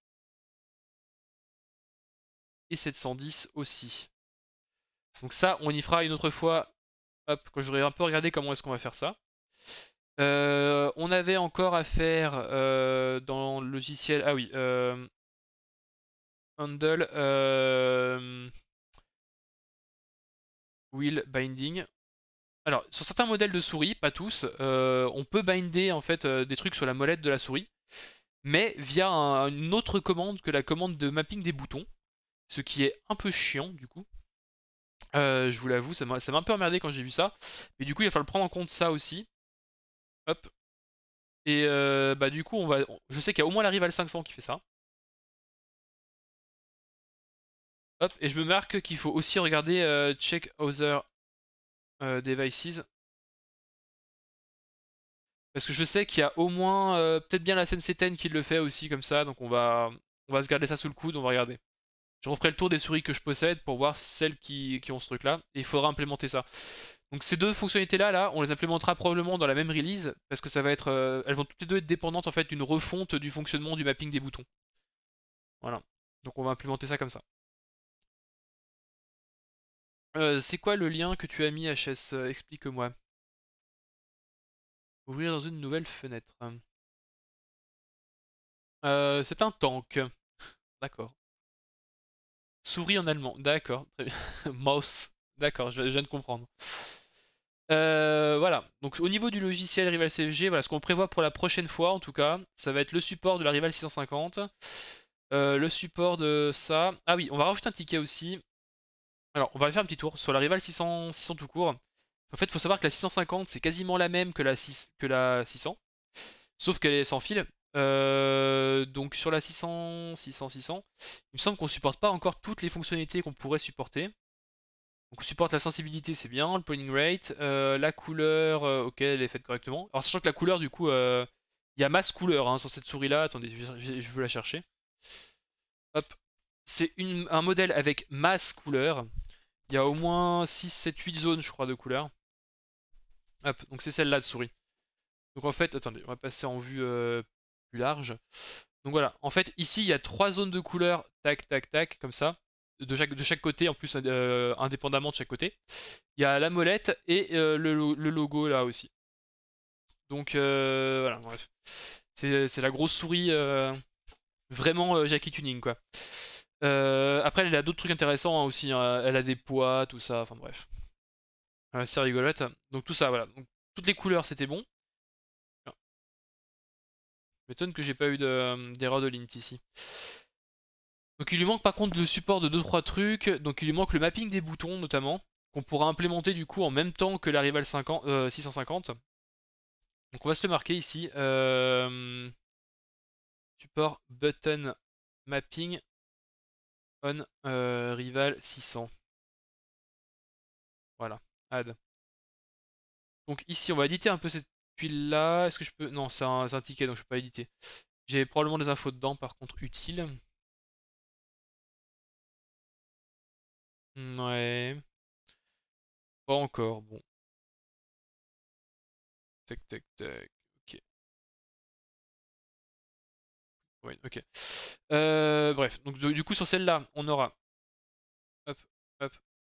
et 710 aussi. Donc ça on y fera une autre fois. Hop, quand j'aurai un peu regardé comment est-ce qu'on va faire ça. On avait encore à faire dans le logiciel. Ah oui, handle. Wheel binding. Alors, sur certains modèles de souris, pas tous, on peut binder en fait des trucs sur la molette de la souris, mais via une autre commande que la commande de mapping des boutons, ce qui est un peu chiant du coup. Je vous l'avoue, ça m'a un peu emmerdé quand j'ai vu ça, mais du coup il va falloir prendre en compte ça aussi. Hop. Et bah du coup je sais qu'il y a au moins la Rival 500 qui fait ça. Hop. Et je me marque qu'il faut aussi regarder check other devices. Parce que je sais qu'il y a au moins peut-être bien la Sense10 qui le fait aussi comme ça, donc on va se garder ça sous le coude, on va regarder. Je referai le tour des souris que je possède pour voir celles qui ont ce truc là, et il faudra implémenter ça. Donc ces deux fonctionnalités là, on les implémentera probablement dans la même release, parce que ça va être, elles vont toutes les deux être dépendantes en fait d'une refonte du fonctionnement du mapping des boutons. Voilà. Donc on va implémenter ça comme ça. C'est quoi le lien que tu as mis HS? Explique-moi. Ouvrir dans une nouvelle fenêtre. C'est un tank. D'accord. Souris en allemand. D'accord. Très bien. Mouse. D'accord, je viens de comprendre. Voilà. Donc au niveau du logiciel Rival CFG, voilà ce qu'on prévoit pour la prochaine fois en tout cas, ça va être le support de la Rival 650, le support de ça. Ah oui, on va rajouter un ticket aussi. Alors, on va faire un petit tour sur la Rival 600 tout court. En fait, il faut savoir que la 650 c'est quasiment la même que la 600, sauf qu'elle est sans fil. Donc sur la 600, il me semble qu'on supporte pas encore toutes les fonctionnalités qu'on pourrait supporter. Donc on supporte la sensibilité, c'est bien, le polling rate, la couleur, ok, elle est faite correctement. Alors sachant que la couleur, du coup, il y a masse couleur hein, sur cette souris-là. Attendez, je veux la chercher. Hop, c'est un modèle avec masse couleur. Il y a au moins 6, 7, 8 zones, je crois, de couleur. Hop, donc c'est celle-là de souris. Donc en fait, attendez, on va passer en vue plus large. Donc voilà, en fait, ici, il y a 3 zones de couleur, tac, tac, tac, comme ça. De chaque côté, en plus, indépendamment de chaque côté. Il y a la molette et le logo là aussi. Donc voilà, bref. C'est la grosse souris vraiment Jackie Tuning quoi. Après, elle a d'autres trucs intéressants hein, aussi. Hein. Elle a des poids, tout ça, enfin bref. C'est rigolote. Donc tout ça, voilà. Donc, toutes les couleurs, c'était bon. M'étonne que j'ai pas eu d'erreur de lint ici. Donc il lui manque par contre le support de 2-3 trucs. Donc il lui manque le mapping des boutons notamment. Qu'on pourra implémenter du coup en même temps que la Rival 650. Donc on va se le marquer ici. Support button mapping on rival 600. Voilà, add. Donc ici on va éditer un peu cette tuile là. Est-ce que je peux... Non, c'est un ticket donc je peux pas éditer. J'ai probablement des infos dedans par contre utiles. Ouais, pas encore. Bon, tac tac tac. Ok, ouais, ok. Bref, donc du coup sur celle-là, on aura, hop, hop,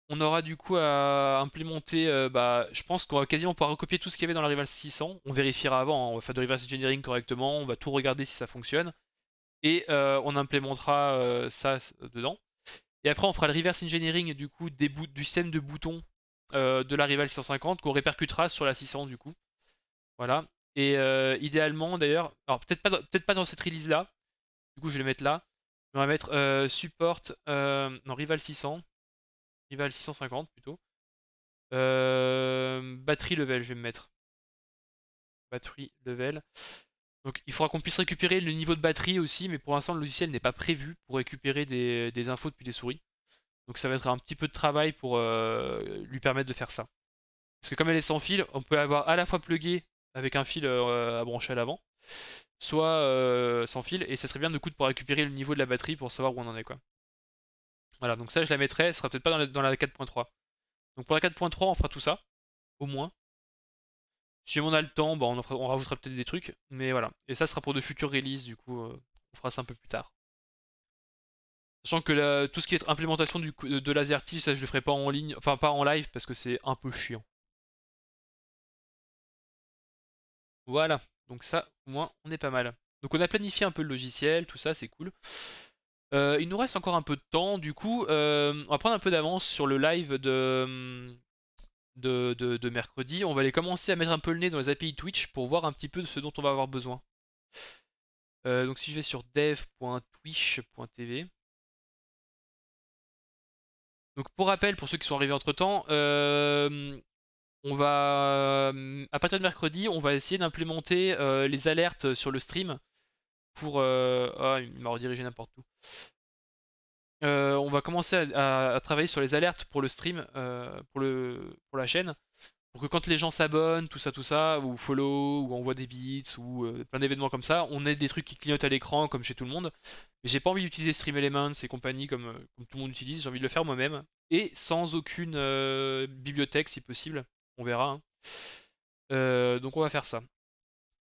on aura du coup à implémenter, bah, je pense qu'on va quasiment pouvoir recopier tout ce qu'il y avait dans la Rival 600. On vérifiera avant, hein, on va faire de reverse engineering correctement, on va tout regarder si ça fonctionne. Et on implémentera ça dedans. Et après on fera le reverse engineering du coup du système de boutons de la Rival 650 qu'on répercutera sur la 600 du coup. Voilà. Et idéalement d'ailleurs, alors peut-être pas dans cette release là, du coup je vais le mettre là. On va mettre support, non Rival 600, Rival 650 plutôt. Batterie level, je vais me mettre. Batterie level. Donc il faudra qu'on puisse récupérer le niveau de batterie aussi, mais pour l'instant le logiciel n'est pas prévu pour récupérer des infos depuis des souris. Donc ça va être un petit peu de travail pour lui permettre de faire ça. Parce que comme elle est sans fil, on peut avoir à la fois plugué avec un fil à brancher à l'avant, soit sans fil, et ça serait bien de coup pour récupérer le niveau de la batterie pour savoir où on en est quoi. Voilà, donc ça je la mettrai, ce sera peut-être pas dans la 4.3. Donc pour la 4.3 on fera tout ça, au moins. Si on a le temps, bah, on rajoutera peut-être des trucs, mais voilà. Et ça sera pour de futures releases, du coup, on fera ça un peu plus tard. Sachant que tout ce qui est implémentation de l'Azerty, ça je le ferai pas en ligne, enfin pas en live parce que c'est un peu chiant. Voilà, donc ça, au moins, on est pas mal. Donc on a planifié un peu le logiciel, tout ça, c'est cool. Il nous reste encore un peu de temps, du coup, on va prendre un peu d'avance sur le live de mercredi, on va aller commencer à mettre un peu le nez dans les API Twitch pour voir un petit peu de ce dont on va avoir besoin. Donc si je vais sur dev.twitch.tv. Donc pour rappel, pour ceux qui sont arrivés entre temps, on va à partir de mercredi, on va essayer d'implémenter les alertes sur le stream pour. Ah, il m'a redirigé n'importe où. On va commencer à travailler sur les alertes pour le stream, pour la chaîne, pour que quand les gens s'abonnent, tout ça, ou follow, ou envoient des bits, ou plein d'événements comme ça, on ait des trucs qui clignotent à l'écran comme chez tout le monde. Mais j'ai pas envie d'utiliser Stream Elements et compagnie comme tout le monde utilise, j'ai envie de le faire moi-même, et sans aucune bibliothèque si possible, on verra, hein. Donc on va faire ça.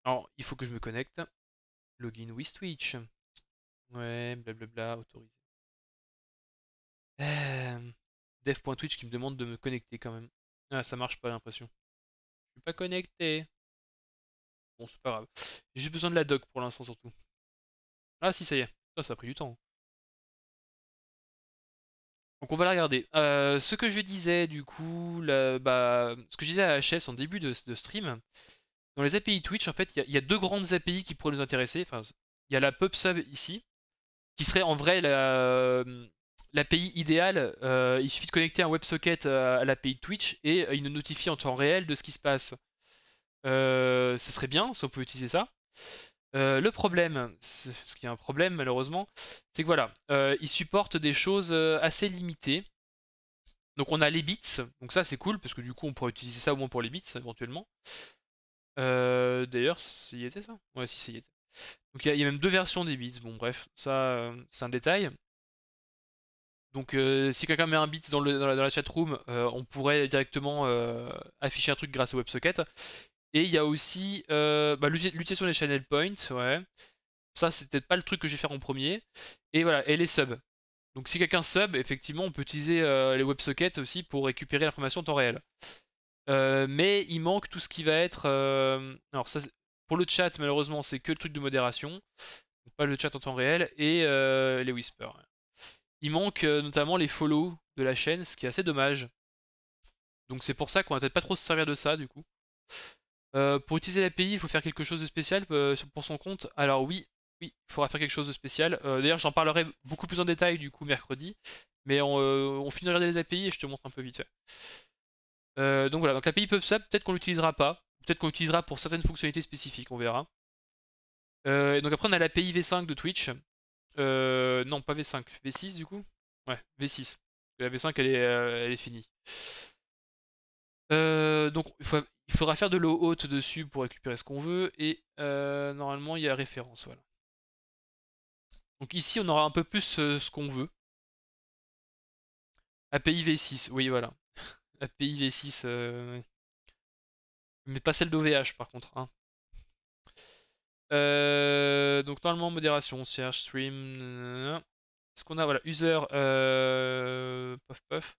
Alors, il faut que je me connecte. Login with Twitch. Ouais, blablabla, autorisé. Euh, Dev.twitch qui me demande de me connecter quand même. Ah, ça marche pas, j'ai l'impression. Je suis pas connecté. Bon, c'est pas grave. J'ai juste besoin de la doc pour l'instant surtout. Ah si, ça y est. Ça a pris du temps. Donc on va la regarder. Ce que je disais du coup, ce que je disais à HS en début de stream, dans les API Twitch, en fait, il y a deux grandes API qui pourraient nous intéresser. Enfin, il y a la PubSub ici, qui serait en vrai l'API idéale. Il suffit de connecter un WebSocket à l'API de Twitch et il nous notifie en temps réel de ce qui se passe. Ça serait bien si on peut utiliser ça. Le problème, ce qui est un problème malheureusement, c'est que voilà, il supporte des choses assez limitées. Donc on a les bits, donc ça c'est cool parce que du coup on pourrait utiliser ça au moins pour les bits éventuellement. D'ailleurs, ça y était ça? Ouais, si ça y était. Donc il y a même deux versions des bits. Bon bref, ça c'est un détail. Donc si quelqu'un met un bit dans la chatroom, on pourrait directement afficher un truc grâce au WebSocket. Et il y a aussi l'utilisation des channel points, ouais. Ça c'est peut-être pas le truc que je vais faire en premier. Et voilà, et les subs. Donc si quelqu'un sub, effectivement on peut utiliser les WebSockets aussi pour récupérer l'information en temps réel. Mais il manque tout ce qui va être... alors ça, pour le chat malheureusement c'est que le truc de modération. Donc pas le chat en temps réel. Et les whispers. Il manque notamment les follow de la chaîne, ce qui est assez dommage. Donc c'est pour ça qu'on va peut-être pas trop se servir de ça du coup. Pour utiliser l'API, il faut faire quelque chose de spécial pour son compte. Alors oui, oui, il faudra faire quelque chose de spécial. D'ailleurs, j'en parlerai beaucoup plus en détail du coup mercredi. Mais on finit de regarder les API et je te montre un peu vite fait. Donc voilà, donc l'API PubSub, peut-être qu'on l'utilisera pas. Peut-être qu'on l'utilisera pour certaines fonctionnalités spécifiques, on verra. Et donc après on a l'API V5 de Twitch. Non, pas V5, V6 du coup. Ouais, V6. La V5 elle est finie. Donc il faudra faire de l'eau haute dessus pour récupérer ce qu'on veut et normalement il y a référence, voilà. Donc ici on aura un peu plus ce qu'on veut. API V6, oui voilà. API V6, mais pas celle d'OVH par contre, hein. Donc normalement modération, search, stream, ce qu'on a, voilà, user, puff puff.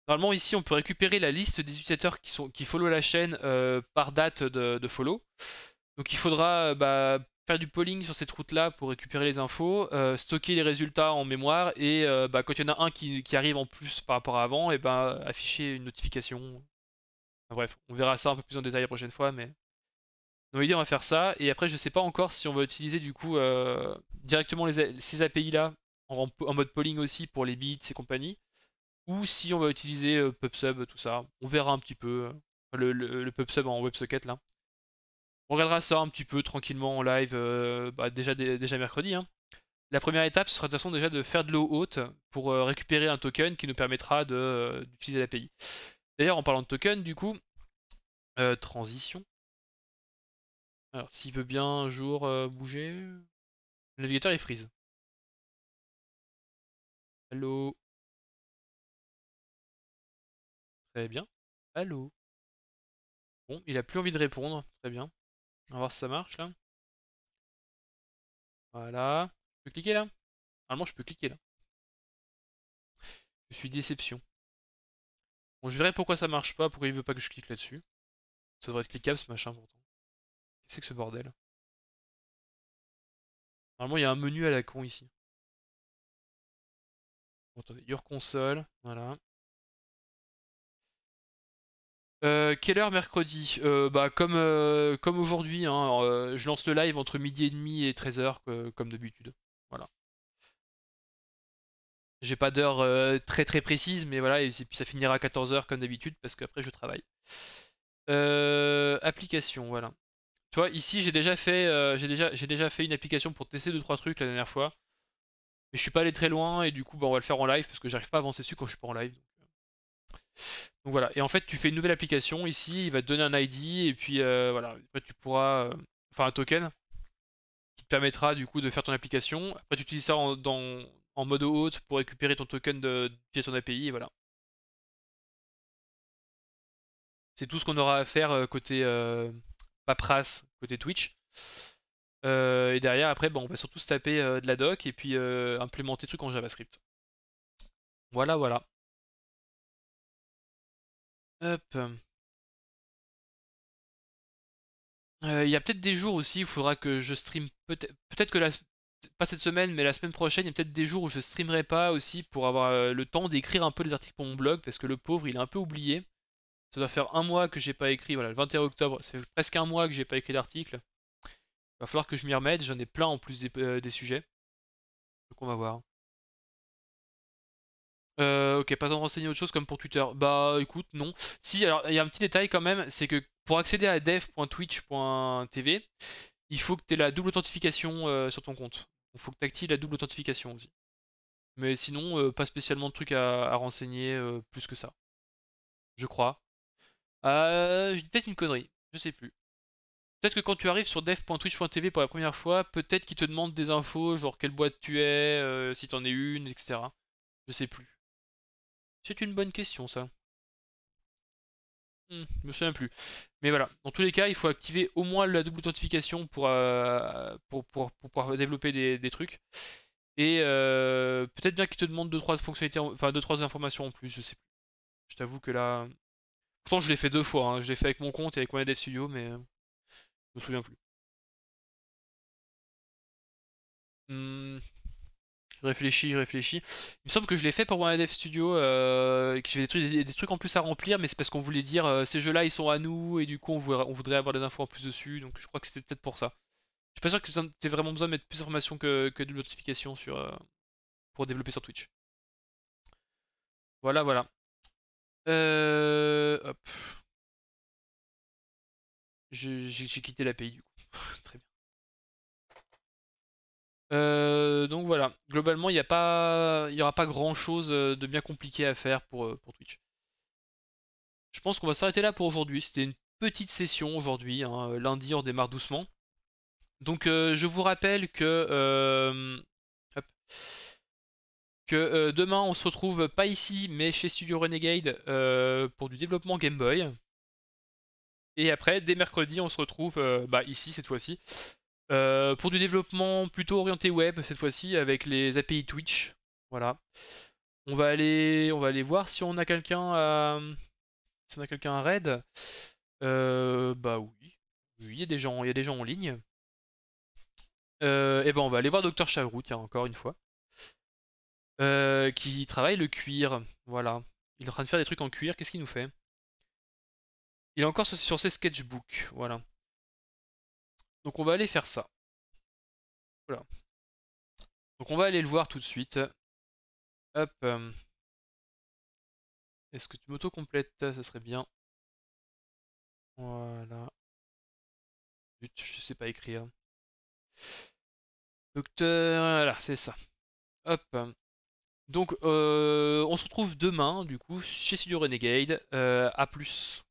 Normalement ici on peut récupérer la liste des utilisateurs qui follow la chaîne par date de follow. Donc il faudra faire du polling sur cette route-là pour récupérer les infos, stocker les résultats en mémoire et quand il y en a un qui arrive en plus par rapport à avant, et afficher une notification. Enfin, bref, on verra ça un peu plus en détail la prochaine fois, mais dans l'idée on va faire ça. Et après je sais pas encore si on va utiliser du coup directement ces API-là en mode polling aussi pour les bits et compagnie, ou si on va utiliser PubSub, tout ça. On verra un petit peu le PubSub en WebSocket là. On regardera ça un petit peu tranquillement en live, déjà mercredi, hein. La première étape, ce sera de toute façon déjà de faire de l'eau haute pour récupérer un token qui nous permettra d'utiliser l'API. D'ailleurs, en parlant de token, du coup, transition. Alors, s'il veut bien un jour bouger, le navigateur il freeze. Allô? Très bien. Allô? Bon, il a plus envie de répondre. Très bien. On va voir si ça marche là. Voilà. Je peux cliquer là? Normalement, je peux cliquer là. Je suis déception. Bon, je verrai pourquoi ça marche pas, pourquoi il veut pas que je clique là-dessus. Ça devrait être cliquable ce machin pourtant. Qu'est-ce que c'est que ce bordel? Normalement, il y a un menu à la con ici. Bon, attendez, Your console, voilà. Quelle heure mercredi? Bah comme aujourd'hui, hein, je lance le live entre midi et demi et 13h comme d'habitude. Voilà. J'ai pas d'heure très très précise, mais voilà, et puis ça finira à 14h comme d'habitude parce qu'après je travaille. Application, voilà. Tu vois, ici j'ai déjà fait une application pour tester deux trois trucs la dernière fois, mais je suis pas allé très loin et du coup bah, on va le faire en live parce que j'arrive pas à avancer dessus quand je suis pas en live. Donc voilà, et en fait tu fais une nouvelle application ici, il va te donner un ID et puis voilà, après tu pourras, enfin un token qui te permettra du coup de faire ton application. Après tu utilises ça en mode hôte pour récupérer ton token via ton API et voilà. C'est tout ce qu'on aura à faire côté paperasse, côté Twitch. Et derrière après bon, on va surtout se taper de la doc et puis implémenter le truc en JavaScript. Voilà voilà. Hop. Il y a peut-être des jours aussi où il faudra que je stream peut-être que pas cette semaine mais la semaine prochaine il y a peut-être des jours où je streamerai pas aussi pour avoir le temps d'écrire un peu les articles pour mon blog parce que le pauvre il est un peu oublié. Ça doit faire un mois que j'ai pas écrit, voilà, le 21 octobre, c'est presque un mois que j'ai pas écrit d'article. Va falloir que je m'y remette, j'en ai plein en plus des sujets. Donc on va voir. Ok, pas besoin de renseigner autre chose comme pour Twitter. Bah écoute, non. Si, alors il y a un petit détail quand même, c'est que pour accéder à dev.twitch.tv, il faut que tu aies la double authentification sur ton compte. Il faut que tu actives la double authentification aussi. Mais sinon, pas spécialement de trucs à renseigner plus que ça, je crois. Je dis peut-être une connerie, je sais plus. Peut-être que quand tu arrives sur dev.twitch.tv pour la première fois, peut-être qu'ils te demandent des infos, genre quelle boîte tu es, si t'en es une, etc. Je sais plus. C'est une bonne question ça. Je me souviens plus. Mais voilà, dans tous les cas, il faut activer au moins la double authentification pour pouvoir développer des trucs. Et peut-être bien qu'ils te demandent deux trois fonctionnalités, enfin deux trois informations en plus, je sais plus. Je t'avoue que là, pourtant je l'ai fait deux fois, hein. Je l'ai fait avec mon compte et avec mon Dev Studio, mais je me souviens plus. Hmm, je réfléchis, je réfléchis. Il me semble que je l'ai fait pour mon Dev Studio, et que j'avais des trucs en plus à remplir, mais c'est parce qu'on voulait dire ces jeux-là ils sont à nous et du coup on voudrait avoir des infos en plus dessus, donc je crois que c'était peut-être pour ça. Je suis pas sûr que tu aies vraiment besoin de mettre plus d'informations que de notifications pour développer sur Twitch. Voilà, voilà. Hop. J'ai quitté l'API du coup. Très bien. Donc voilà, globalement, il y aura pas grand chose de bien compliqué à faire pour Twitch. Je pense qu'on va s'arrêter là pour aujourd'hui. C'était une petite session aujourd'hui, hein. Lundi, on démarre doucement. Donc je vous rappelle hop, que demain, on se retrouve pas ici, mais chez Studio Renegade pour du développement Game Boy. Et après, dès mercredi, on se retrouve bah, ici cette fois-ci pour du développement plutôt orienté web cette fois-ci avec les API Twitch. Voilà. On va aller voir si on a quelqu'un si on a quelqu'un à raid. Bah oui. Oui, il y a des gens en ligne. Et ben on va aller voir Docteur Chavroux, tiens, encore une fois. Qui travaille le cuir. Voilà. Il est en train de faire des trucs en cuir. Qu'est-ce qu'il nous fait? Il est encore sur ses sketchbooks. Voilà. Donc on va aller faire ça. Voilà. Donc on va aller le voir tout de suite. Hop. Est-ce que tu m'auto-complètes? Ça serait bien. Voilà. Zut, je sais pas écrire. Docteur, voilà, c'est ça. Hop. Donc, on se retrouve demain, du coup, chez Studio Renegade. À plus.